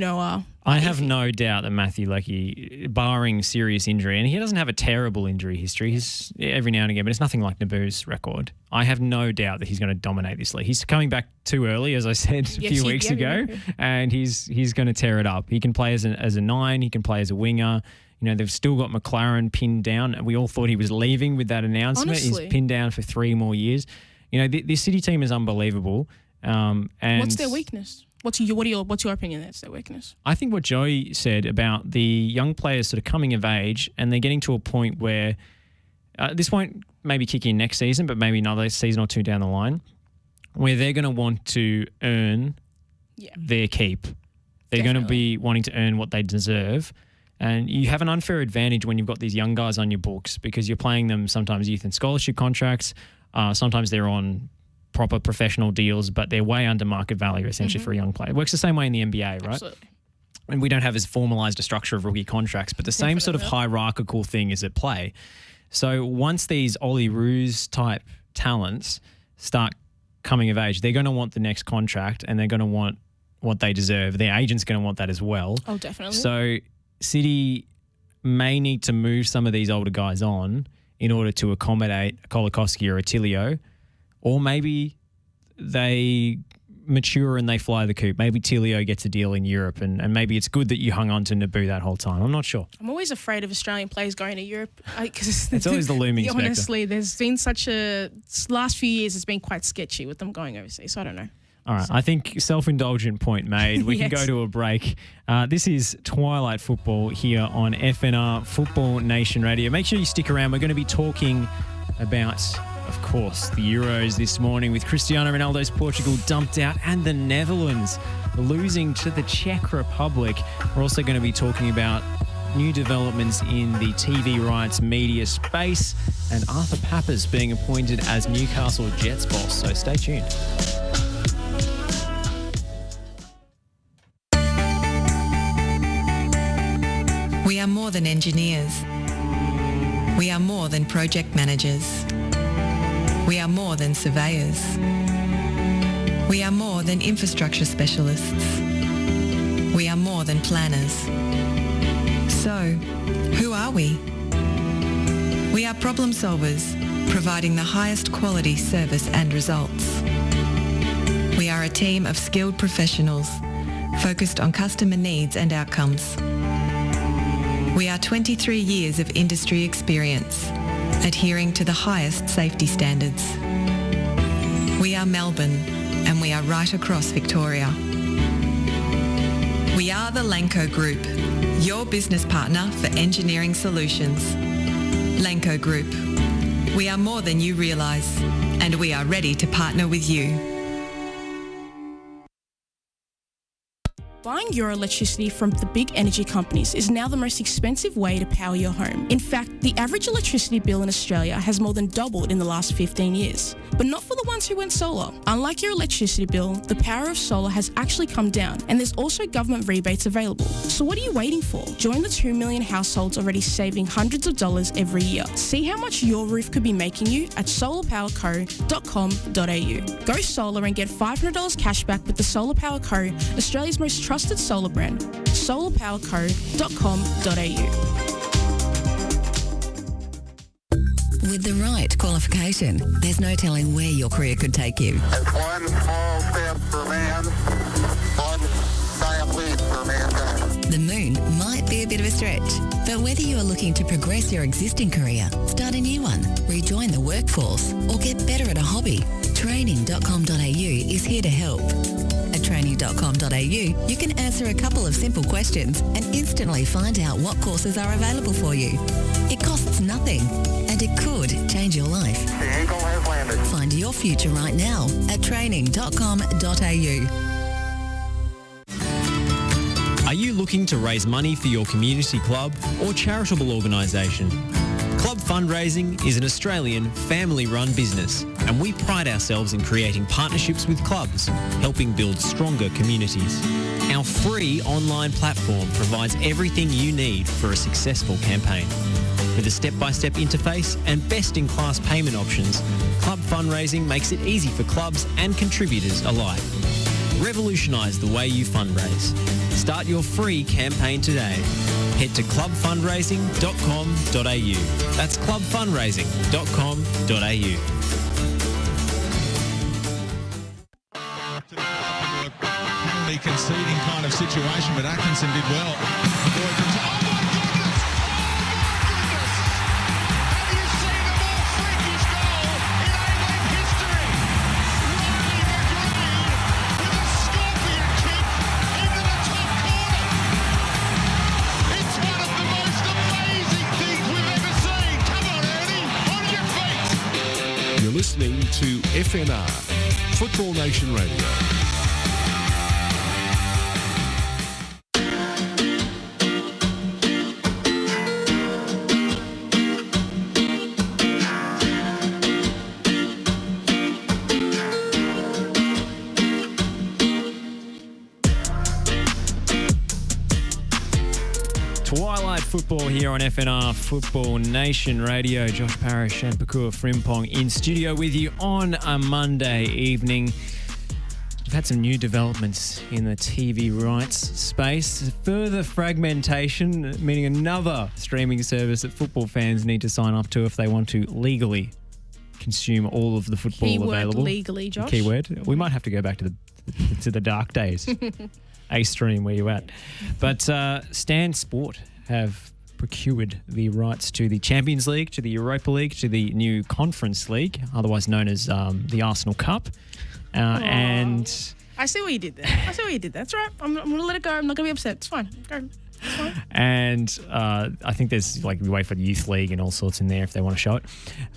are... I have no doubt that Matthew Lecky, barring serious injury, and he doesn't have a terrible injury history, he's every now and again, but it's nothing like Naboo's record. I have no doubt that he's going to dominate this league. He's coming back too early, as I said a few weeks ago, and he's going to tear it up. He can play as a 9, he can play as a winger. They've still got McLaren pinned down. We all thought he was leaving with that announcement. Honestly. He's pinned down for 3 more years. This City team is unbelievable. And what's their weakness? What's your opinion? That's their weakness. I think what Joey said about the young players sort of coming of age, and they're getting to a point where this won't maybe kick in next season, but maybe another season or two down the line, where they're going to want to earn their keep. They're going to be wanting to earn what they deserve. And you have an unfair advantage when you've got these young guys on your books, because you're playing them sometimes youth and scholarship contracts. Sometimes they're on proper professional deals, but they're way under market value essentially for a young player. It works the same way in the NBA, right? Absolutely. And we don't have as formalised a structure of rookie contracts, but the same sort of hierarchical thing is at play. So once these Ollie Roos type talents start coming of age, they're going to want the next contract, and they're going to want what they deserve. Their agent's going to want that as well. Oh, definitely. So City may need to move some of these older guys on in order to accommodate a Kolakowski or a Tilio, or maybe they mature and they fly the coop. Maybe Tilio gets a deal in Europe, and maybe it's good that you hung on to Naboo that whole time. I'm not sure. I'm always afraid of Australian players going to Europe, because it's always the looming spectre. Honestly, there's been last few years it's been quite sketchy with them going overseas. So I don't know. All right, I think self-indulgent point made. We can go to a break. This is Twilight Football here on FNR Football Nation Radio. Make sure you stick around. We're going to be talking about, of course, the Euros this morning with Cristiano Ronaldo's Portugal dumped out and the Netherlands losing to the Czech Republic. We're also going to be talking about new developments in the TV rights media space and Arthur Pappas being appointed as Newcastle Jets boss. So stay tuned. We are more than engineers. We are more than project managers. We are more than surveyors. We are more than infrastructure specialists. We are more than planners. So, who are we? We are problem solvers, providing the highest quality service and results. We are a team of skilled professionals, focused on customer needs and outcomes. We are 23 years of industry experience, adhering to the highest safety standards. We are Melbourne, and we are right across Victoria. We are the Lanco Group, your business partner for engineering solutions. Lanco Group. We are more than you realise, and we are ready to partner with you. Buying your electricity from the big energy companies is now the most expensive way to power your home. In fact, the average electricity bill in Australia has more than doubled in the last 15 years. But not for the ones who went solar. Unlike your electricity bill, the power of solar has actually come down, and there's also government rebates available. So what are you waiting for? Join the 2 million households already saving hundreds of dollars every year. See how much your roof could be making you at solarpowerco.com.au. Go solar and get $500 cash back with the Solar Power Co., Australia's most trusted solar brand. solarpowerco.com.au. With the right qualification, there's no telling where your career could take you. It's one small step for man, one giant leap for mankind. The moon might be a bit of a stretch, but whether you are looking to progress your existing career, start a new one, rejoin the workforce, or get better at a hobby, training.com.au is here to help. At training.com.au, you can answer a couple of simple questions and instantly find out what courses are available for you. It costs nothing, and it could change your life. The Eagle has landed. Find your future right now at training.com.au. Are you looking to raise money for your community club or charitable organisation? Club fundraising is an Australian family-run business, and we pride ourselves in creating partnerships with clubs, helping build stronger communities. Our free online platform provides everything you need for a successful campaign. With a step-by-step interface and best-in-class payment options, Club Fundraising makes it easy for clubs and contributors alike. Revolutionise the way you fundraise. Start your free campaign today. Head to clubfundraising.com.au. That's clubfundraising.com.au. Penalty conceding kind of situation, but Atkinson did well. Listening to FNR, Football Nation Radio. Twilight football here on FNR Football Nation Radio. Josh Parrish and Pakua Frimpong in studio with you on a Monday evening. We've had some new developments in the TV rights space. Further fragmentation, meaning another streaming service that football fans need to sign up to if they want to legally consume all of the football available. Legally, Josh. Keyword. We might have to go back to the dark days. A stream, where you at? But Stan Sport have procured the rights to the Champions League, to the Europa League, to the new Conference League, otherwise known as the Arsenal Cup. And I see what you did there. That's right. I'm going to let it go. I'm not going to be upset. It's fine. Go. It's fine. And I think there's we wait for the Youth League and all sorts in there if they want to show it.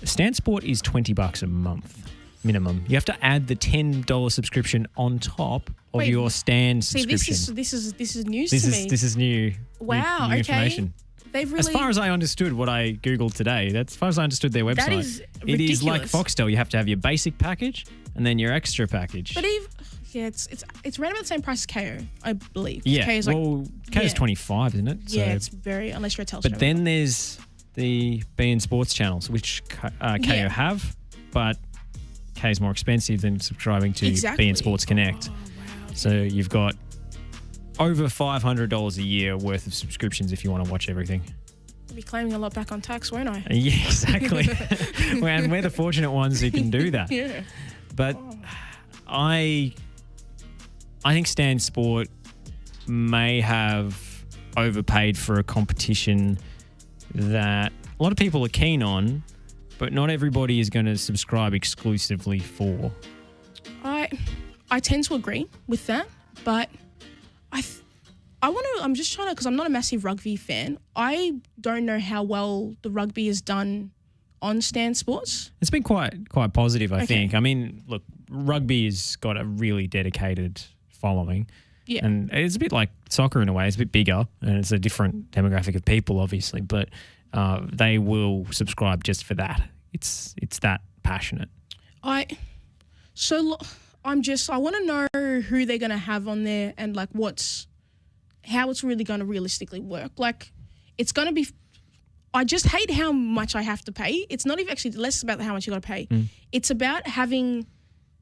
Stan Sport is $20 a month minimum. You have to add the $10 subscription on top of your Stan subscription. This is news to me. This is new. Wow. New okay. information. They've really. As far as I understood what I googled today, as far as I understood their website, That is it ridiculous. is like Foxtel. You have to have your basic package and then your extra package. But it's around about the same price as KO, I believe. Yeah. KO is like, KO's 25, isn't it? So, it's very, unless you're a Telstra. But then there's the beIN Sports channels, which KO have, but K is more expensive than subscribing to beIN Sports Connect. So you've got over $500 a year worth of subscriptions if you want to watch everything. I'll be claiming a lot back on tax, won't I? Yeah, exactly. And we're the fortunate ones who can do that. Yeah. But I think Stan Sport may have overpaid for a competition that a lot of people are keen on, but not everybody is going to subscribe exclusively for. I tend to agree with that, but I'm just trying to, because I'm not a massive rugby fan. I don't know how well the rugby is done on Stan Sports. It's been quite positive, I think. I mean, look, rugby has got a really dedicated following. Yeah. And it's a bit like soccer in a way. It's a bit bigger and it's a different demographic of people, obviously, but they will subscribe just for that. It's that passionate. I want to know who they're going to have on there and like how it's really going to realistically work. Like, it's going to be. I just hate how much I have to pay. It's not even actually less about how much you got to pay. It's about having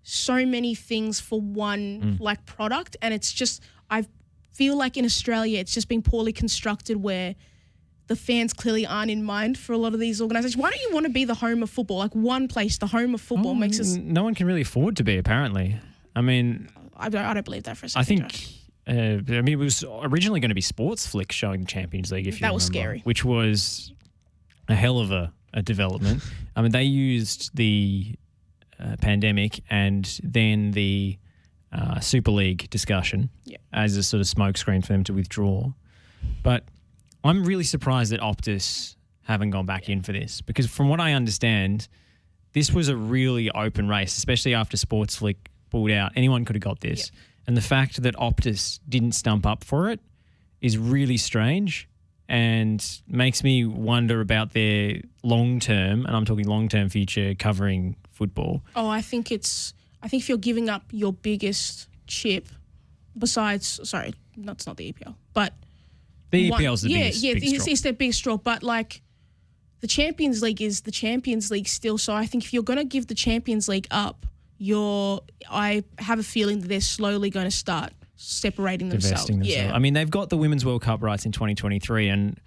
so many things for one like product, and it's just, I feel like in Australia it's just been poorly constructed where the fans clearly aren't in mind for a lot of these organisations. Why don't you want to be the home of football? Like one place, the home of football makes us. No one can really afford to be, apparently. I mean, I don't believe that for a second. I think. It was originally going to be Sports Flick showing the Champions League, if you remember. That was scary. Which was a hell of a development. I mean, they used the pandemic and then the Super League discussion as a sort of smokescreen for them to withdraw. But I'm really surprised that Optus haven't gone back in for this, because from what I understand, this was a really open race, especially after Sports Flick pulled out. Anyone could have got this. Yeah. And the fact that Optus didn't stump up for it is really strange and makes me wonder about their long-term, and I'm talking long-term future, covering football. Oh, I think if you're giving up your biggest chip, besides, sorry, that's not the EPL, but the EPL's the biggest straw. Yeah, it's their biggest straw, but like the Champions League is the Champions League still. So I think if you're going to give the Champions League up, I have a feeling that they're slowly going to start separating themselves. Yeah. I mean, they've got the Women's World Cup rights in 2023, and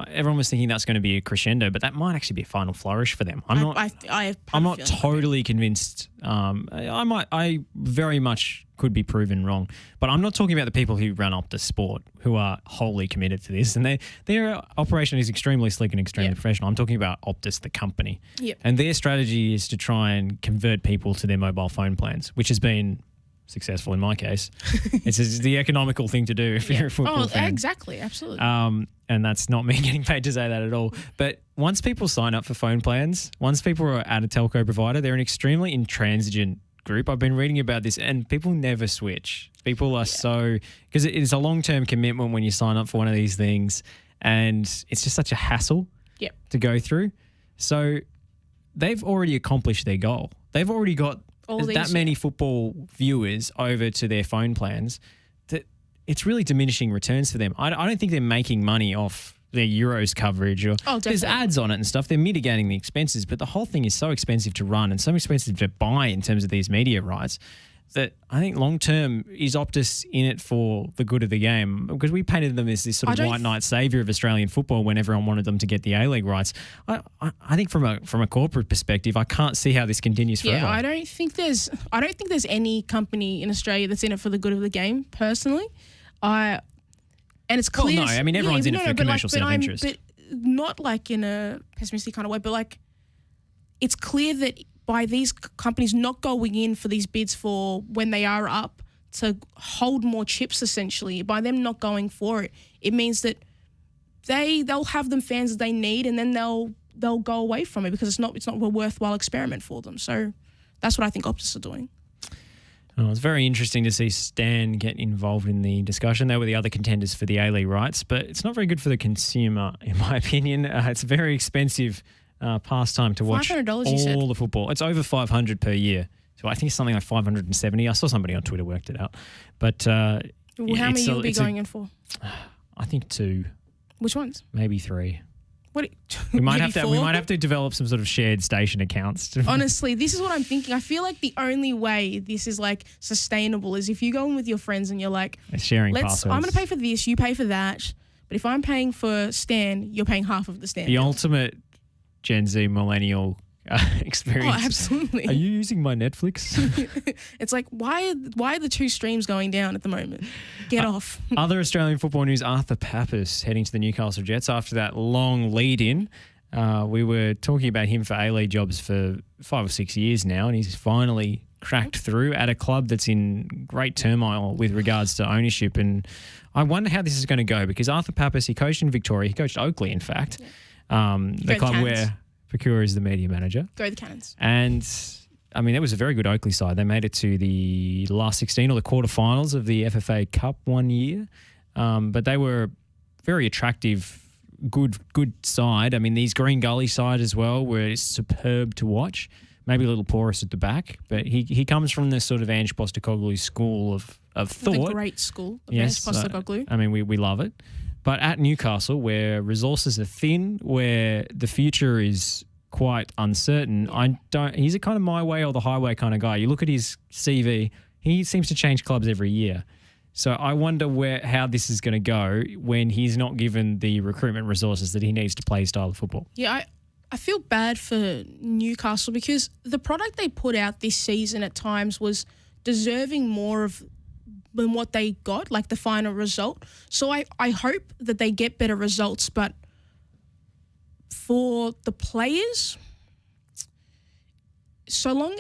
everyone was thinking that's going to be a crescendo, but that might actually be a final flourish for them. I'm not totally convinced. I very much could be proven wrong, but I'm not talking about the people who run Optus Sport, who are wholly committed to this, and their operation is extremely slick and extremely professional. I'm talking about Optus, the company, and their strategy is to try and convert people to their mobile phone plans, which has been successful in my case. It's the economical thing to do if you're a football fan. Exactly, absolutely. And that's not me getting paid to say that at all. But once people sign up for phone plans, once people are at a telco provider, they're an extremely intransigent group. I've been reading about this, and people never switch. People are because it is a long-term commitment when you sign up for one of these things, and it's just such a hassle to go through. So they've already accomplished their goal. They've already got that many football viewers over to their phone plans that it's really diminishing returns for them. I don't think they're making money off their Euros coverage or there's ads on it and stuff. They're mitigating the expenses, but the whole thing is so expensive to run and so expensive to buy in terms of these media rights that I think long term is Optus in it for the good of the game, because we painted them as this sort of white knight saviour of Australian football when everyone wanted them to get the A-League rights. I think from a corporate perspective, I can't see how this continues forever. Yeah, I don't think there's any company in Australia that's in it for the good of the game, personally. And it's clear. Well, no, I mean everyone's in it for commercial self-interest, but not like in a pessimistic kind of way. But like, it's clear that by these companies not going in for these bids for when they are up to hold more chips, essentially, by them not going for it, it means that they'll have them fans that they need, and then they'll go away from it because it's not a worthwhile experiment for them. So that's what I think Optus are doing. Oh, it's very interesting to see Stan get involved in the discussion. They were the other contenders for the A-League rights, but it's not very good for the consumer, in my opinion. It's a very expensive pastime to watch all the football. It's over $500 per year. So I think it's something like $570. I saw somebody on Twitter worked it out. But how many you'll be going in for? I think 2. Which ones? Maybe 3. What? We might have to develop some sort of shared station accounts. Honestly, this is what I'm thinking. I feel like the only way this is like sustainable is if you go in with your friends and you're like, sharing passwords. I'm going to pay for this, you pay for that. But if I'm paying for Stan, you're paying half of the Stan. The ultimate Gen Z millennial experience. Oh, absolutely. Are you using my Netflix? It's like, why are the two streams going down at the moment? Get off. Other Australian football news, Arthur Pappas heading to the Newcastle Jets after that long lead-in. We were talking about him for A-League jobs for 5 or 6 years now, and he's finally cracked through at a club that's in great turmoil with regards to ownership. And I wonder how this is going to go, because Arthur Pappas, he coached in Victoria. He coached Oakley, in fact, the club Cannons. where Procura is the media manager. Go the Cannons. And, I mean, that was a very good Oakley side. They made it to the last 16 or the quarterfinals of the FFA Cup one year. But they were very attractive, good side. I mean, these Green Gully side as well were superb to watch. Maybe a little porous at the back, but he comes from this sort of Ange Postecoglou school of thought. The great school of Yes, Ange Postecoglou. I mean, we love it. But at Newcastle, where resources are thin, where the future is quite uncertain, he's a kind of my way or the highway kind of guy. You look at his CV, he seems to change clubs every year. So I wonder how this is going to go when he's not given the recruitment resources that he needs to play his style of football. Yeah, I feel bad for Newcastle because the product they put out this season at times was deserving more of than what they got, like the final result. So I hope that they get better results, but for the players, so long...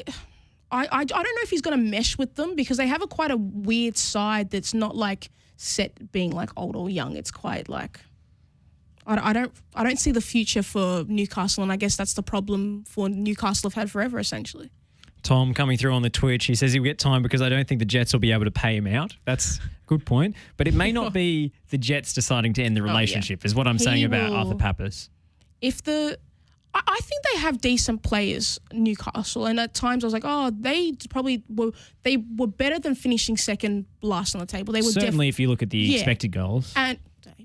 I don't know if he's going to mesh with them because they have quite a weird side that's not like set being like old or young. It's quite like... I don't see the future for Newcastle, and I guess that's the problem for Newcastle have had forever, essentially. Tom coming through on the Twitch, he says he'll get time because I don't think the Jets will be able to pay him out. That's a good point. But it may not be the Jets deciding to end the relationship, is what I'm saying about Arthur Pappas. I think they have decent players, Newcastle, and at times I was like, they were better than finishing second last on the table. They were certainly if you look at the expected goals. And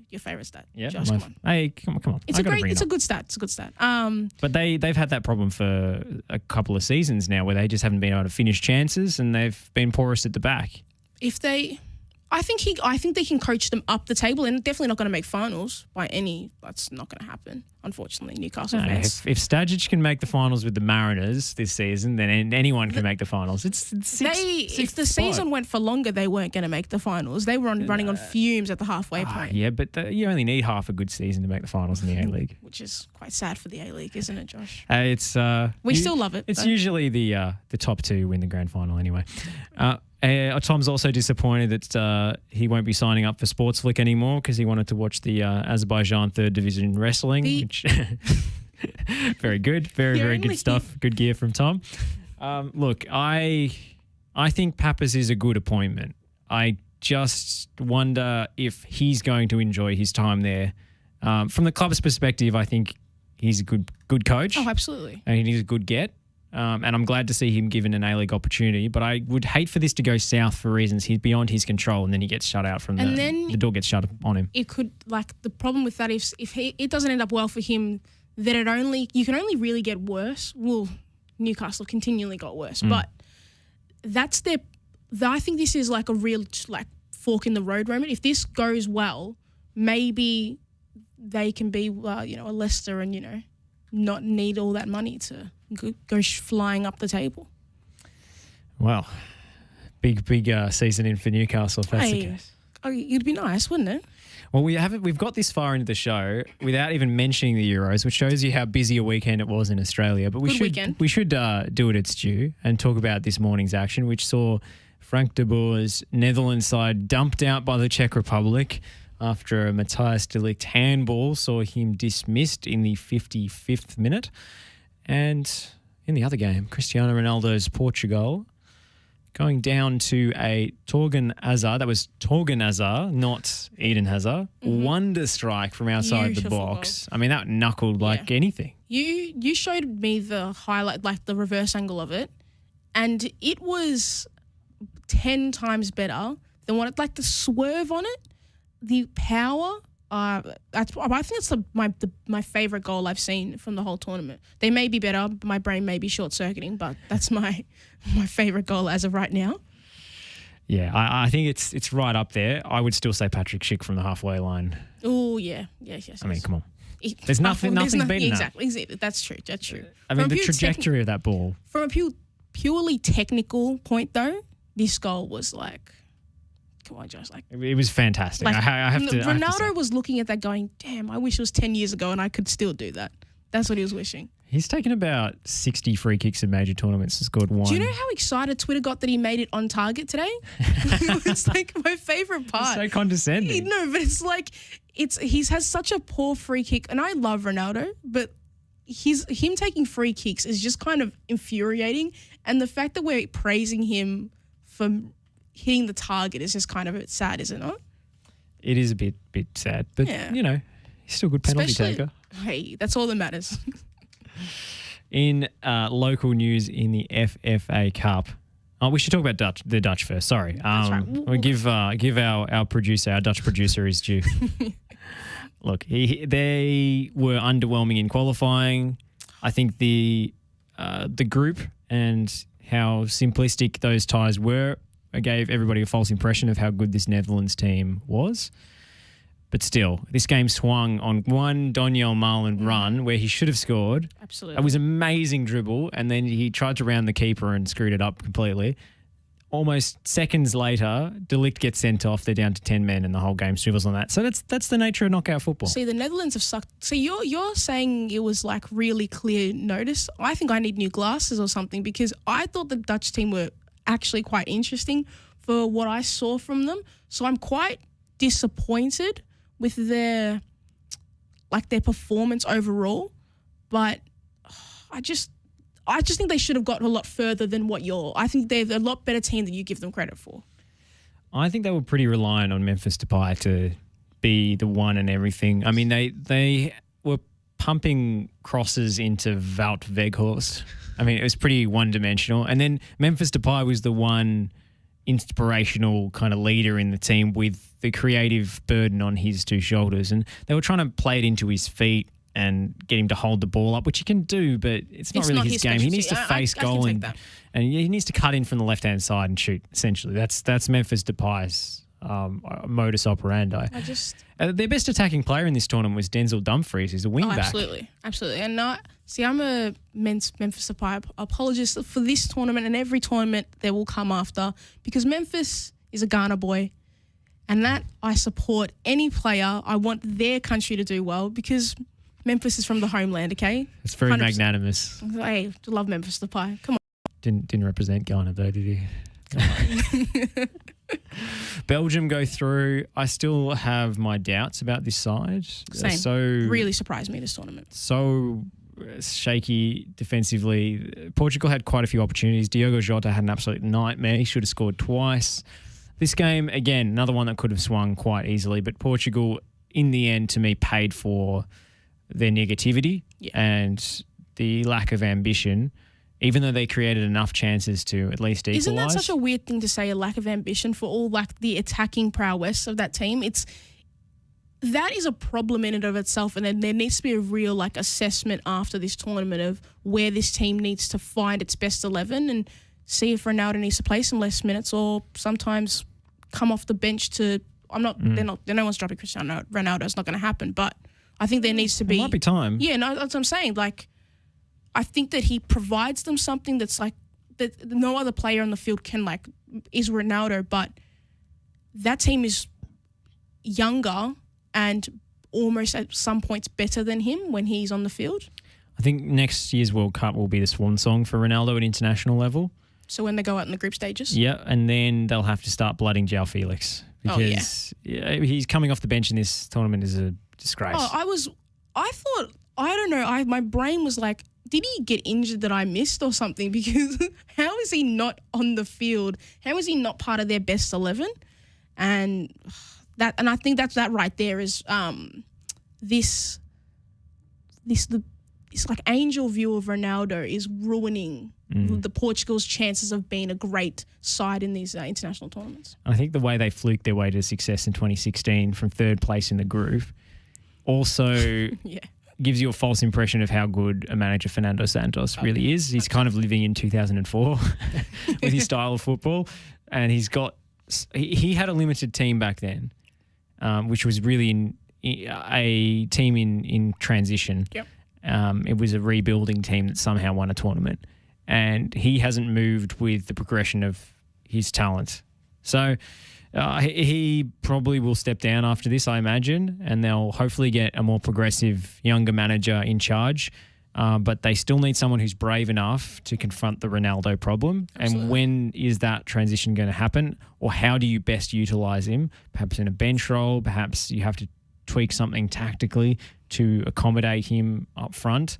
your favourite stat. Yeah, Josh, come on. Hey, come on. It's a good stat. It's a good stat. But they've had that problem for a couple of seasons now where they just haven't been able to finish chances and they've been porous at the back. I think they can coach them up the table, and definitely not going to make finals that's not going to happen, unfortunately, Newcastle fans. If Stajic can make the finals with the Mariners this season, then anyone can make the finals. If the season went for longer, they weren't going to make the finals. They were running on fumes at the halfway point. Yeah, but you only need half a good season to make the finals in the A-League. Which is quite sad for the A-League, isn't it, Josh? We still love it. It's usually the top two win the grand final anyway. Tom's also disappointed that he won't be signing up for Sportsflick anymore because he wanted to watch the Azerbaijan 3rd Division wrestling, which very good, very good stuff. Good gear from Tom. Look, I think Pappas is a good appointment. I just wonder if he's going to enjoy his time there. From the club's perspective, I think he's a good coach. Oh, absolutely. And he's a good get. And I'm glad to see him given an A-League opportunity, but I would hate for this to go south for reasons he's beyond his control, and then he gets shut out from the door gets shut on him. It could, the problem with that is if it doesn't end up well for him, then you can only really get worse. Well, Newcastle continually got worse, but that's I think this is like a real fork in the road moment. If this goes well, maybe they can be a Leicester and not need all that money to go flying up the table. Well, big season in for Newcastle if that's the case. Oh, it'd be nice, wouldn't it? Well, we've got this far into the show without even mentioning the Euros, which shows you how busy a weekend it was in Australia. But we should do it its due and talk about this morning's action, which saw Frank de Boer's Netherlands side dumped out by the Czech Republic after a Matthijs de Ligt handball saw him dismissed in the 55th minute. And in the other game, Cristiano Ronaldo's Portugal going down to a Torgan Hazard. That was Torgan Hazard, not Eden Hazard. Mm-hmm. Wonder strike from outside the box. Goal. I mean, that knuckled like anything. You showed me the highlight, like the reverse angle of it, and it was 10 times better than what the swerve on it, the power. I think it's my favorite goal I've seen from the whole tournament. They may be better. My brain may be short-circuiting, but that's my favorite goal as of right now. Yeah, I think it's right up there. I would still say Patrick Schick from the halfway line. Oh, yeah. Yes. I mean, come on. There's nothing beating that. Exactly. That's true. I mean, the trajectory of that ball. From a purely technical point, though, this goal was like, come on, Josh. Like, it was fantastic. like, I have to. Ronaldo was looking at that going, damn, I wish it was 10 years ago and I could still do that. That's what he was wishing. He's taken about 60 free kicks in major tournaments and scored one. Do you know how excited Twitter got that he made it on target today? It's like my favourite part. It's so condescending. No, but it's like, he has such a poor free kick. And I love Ronaldo, but him taking free kicks is just kind of infuriating. And the fact that we're praising him for hitting the target is just kind of a bit sad, isn't it? It is a bit sad. But, you know, he's still a good penalty taker. Hey, that's all that matters. In local news in the FFA Cup, we should talk about the Dutch first. Sorry, we'll give our producer, our Dutch producer, his due. Look, they were underwhelming in qualifying. I think the group and how simplistic those ties were gave everybody a false impression of how good this Netherlands team was. But still, this game swung on one Donyell Malen run where he should have scored. Absolutely. It was an amazing dribble, and then he tried to round the keeper and screwed it up completely. Almost seconds later, De Ligt gets sent off. They're down to 10 men, and the whole game swivels on that. So that's the nature of knockout football. See, the Netherlands have sucked. So you're saying it was like really clear notice. I think I need new glasses or something, because I thought the Dutch team were actually quite interesting for what I saw from them. So I'm quite disappointed with their performance overall, but I just think they should have gotten a lot further than I think they're a lot better team than you give them credit for. I think they were pretty reliant on Memphis Depay to be the one and everything. I mean, they were pumping crosses into Wout Weghorst. I mean, it was pretty one-dimensional. And then Memphis Depay was the one inspirational kind of leader in the team with the creative burden on his two shoulders. And they were trying to play it into his feet and get him to hold the ball up, which he can do, but it's not really his game. He needs to face goal and he needs to cut in from the left-hand side and shoot, essentially. That's Memphis Depay's modus operandi. Their best attacking player in this tournament was Denzel Dumfries. He's a wing-back. Absolutely. And I'm a Memphis Depay apologist for this tournament and every tournament that will come after, because Memphis is a Ghana boy, and that I support any player. I want their country to do well, because Memphis is from the homeland, okay? It's very 100%. Magnanimous. Hey, I love Memphis Depay. Come on. Didn't represent Ghana though, did he? Belgium go through. I still have my doubts about this side. Same. Really surprised me this tournament. So shaky defensively. Portugal had quite a few opportunities. Diogo Jota had an absolute nightmare. He should have scored twice. This game, again, another one that could have swung quite easily, but Portugal, in the end, to me, paid for their negativity and the lack of ambition, even though they created enough chances to at least equalise. Isn't that such a weird thing to say, a lack of ambition, for all like the attacking prowess of that team? That is a problem in and of itself, and then there needs to be a real assessment after this tournament of where this team needs to find its best 11 and see if Ronaldo needs to play some less minutes, or sometimes come off the bench to. No one's dropping Cristiano Ronaldo. It's not going to happen, but I think there needs to be. It might be time. Yeah, no, that's what I'm saying. I think that he provides them something that's that no other player on the field can is Ronaldo, but that team is younger and almost at some points better than him when he's on the field. I think next year's World Cup will be the swan song for Ronaldo at international level. So when they go out in the group stages? Yeah, and then they'll have to start blooding João Felix, because he's coming off the bench in this tournament is a disgrace. My brain was like, did he get injured that I missed or something? Because how is he not on the field? How is he not part of their best 11? And I think that right there is this angel view of Ronaldo is ruining the Portugal's chances of being a great side in these international tournaments. I think the way they fluked their way to success in 2016 from third place in the group also gives you a false impression of how good a manager Fernando Santos really is. He's kind of living in 2004 with his style of football, and he had a limited team back then, which was really a team in transition. Yep. It was a rebuilding team that somehow won a tournament, and he hasn't moved with the progression of his talent. So he probably will step down after this, I imagine, and they'll hopefully get a more progressive, younger manager in charge. But they still need someone who's brave enough to confront the Ronaldo problem. Absolutely. And when is that transition going to happen? Or how do you best utilise him? Perhaps in a bench role, perhaps you have to tweak something tactically to accommodate him up front.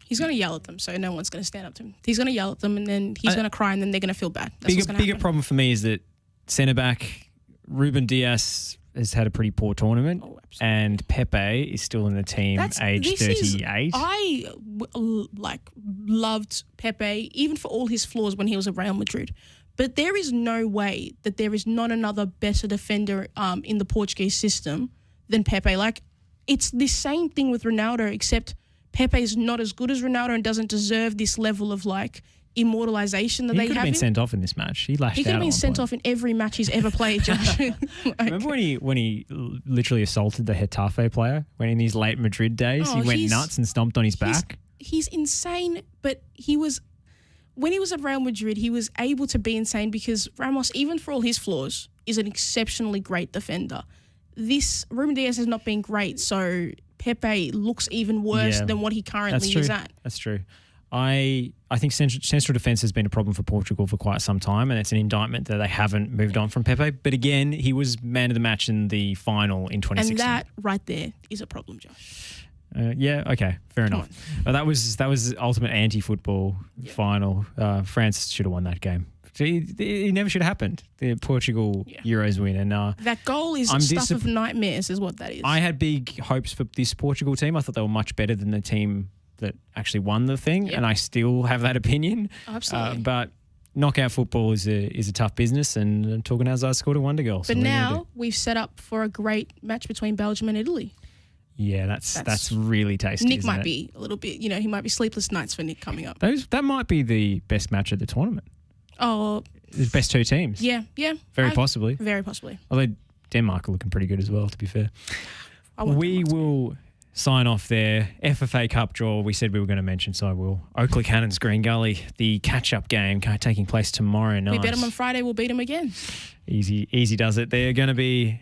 He's going to yell at them, so no one's going to stand up to him. He's going to yell at them, and then he's going to cry, and then they're going to feel bad. That's what's going to happen. Bigger problem for me is that centre-back Ruben Dias has had a pretty poor tournament, and Pepe is still in the team, age 38. I loved Pepe, even for all his flaws when he was at Real Madrid. But there is no way that there is not another better defender in the Portuguese system than Pepe. Like, it's the same thing with Ronaldo, except Pepe is not as good as Ronaldo and doesn't deserve this level of immortalization that they have. He could have been sent off in this match. He lashed out. He could have been sent off in every match he's ever played, Josh. Remember when he literally assaulted the Getafe player when in his late Madrid days? He went nuts and stomped on his back. He's insane, but when he was at Real Madrid, he was able to be insane because Ramos, even for all his flaws, is an exceptionally great defender. Ruben Dias has not been great, so Pepe looks even worse than what he currently is at. That's true. I think central defence has been a problem for Portugal for quite some time, and it's an indictment that they haven't moved on from Pepe. But again, he was man of the match in the final in 2016. And that right there is a problem, Josh. Okay, fair enough. That was ultimate anti-football final. France should have won that game. It never should have happened. The Portugal Euros win, and that goal is stuff of nightmares, is what that is. I had big hopes for this Portugal team. I thought they were much better than the team that actually won the thing, and I still have that opinion. Absolutely. But knockout football is a tough business, and Torgan Hazard scored a wonder goal. But now we've set up for a great match between Belgium and Italy. Yeah, that's really tasty. Nick might be a little bit, he might be sleepless nights for Nick coming up. That might be the best match of the tournament. Oh, the best two teams. Yeah. Very possibly. Very possibly. Although Denmark are looking pretty good as well, to be fair. We will sign off there. FFA Cup draw, we said we were going to mention, so I will. Oakley Cannons, Green Gully, the catch-up game taking place tomorrow night. We bet them on Friday, we'll beat them again. Easy does it. They're going to be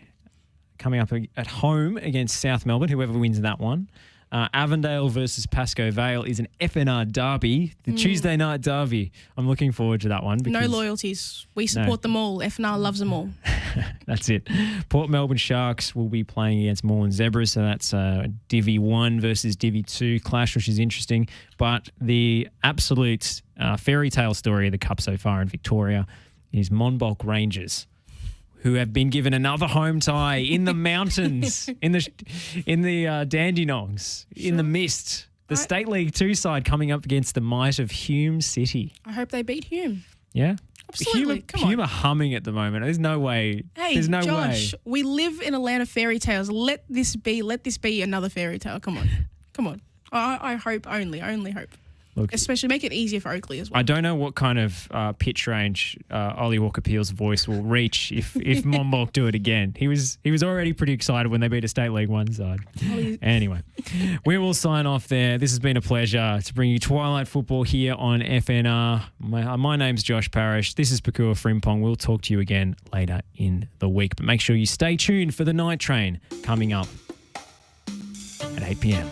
coming up at home against South Melbourne, whoever wins that one. Avondale versus Pascoe Vale is an FNR derby, the Tuesday night derby. I'm looking forward to that one. No loyalties. We support them all. FNR loves them all. That's it. Port Melbourne Sharks will be playing against Moreland Zebras, so that's Divvy 1 versus Divvy 2 clash, which is interesting. But the absolute fairy tale story of the Cup so far in Victoria is Monbulk Rangers, who have been given another home tie in the mountains, in the Dandenongs, in the mist. The State League 2 side coming up against the might of Hume City. I hope they beat Hume. Yeah? Absolutely. Hume are humming at the moment. There's no way. Hey, There's no Josh, way. we live in a land of fairy tales. Let this be another fairy tale. Come on. I hope only hope. Look, especially make it easier for Oakley as well. I don't know what kind of pitch range Ollie Walker-Peel's voice will reach if Monbulk do it again. He was already pretty excited when they beat a State League 1 side. Anyway, we will sign off there. This has been a pleasure to bring you Twilight Football here on FNR. My name's Josh Parrish. This is Pakua Frimpong. We'll talk to you again later in the week. But make sure you stay tuned for the Night Train coming up at 8 p.m.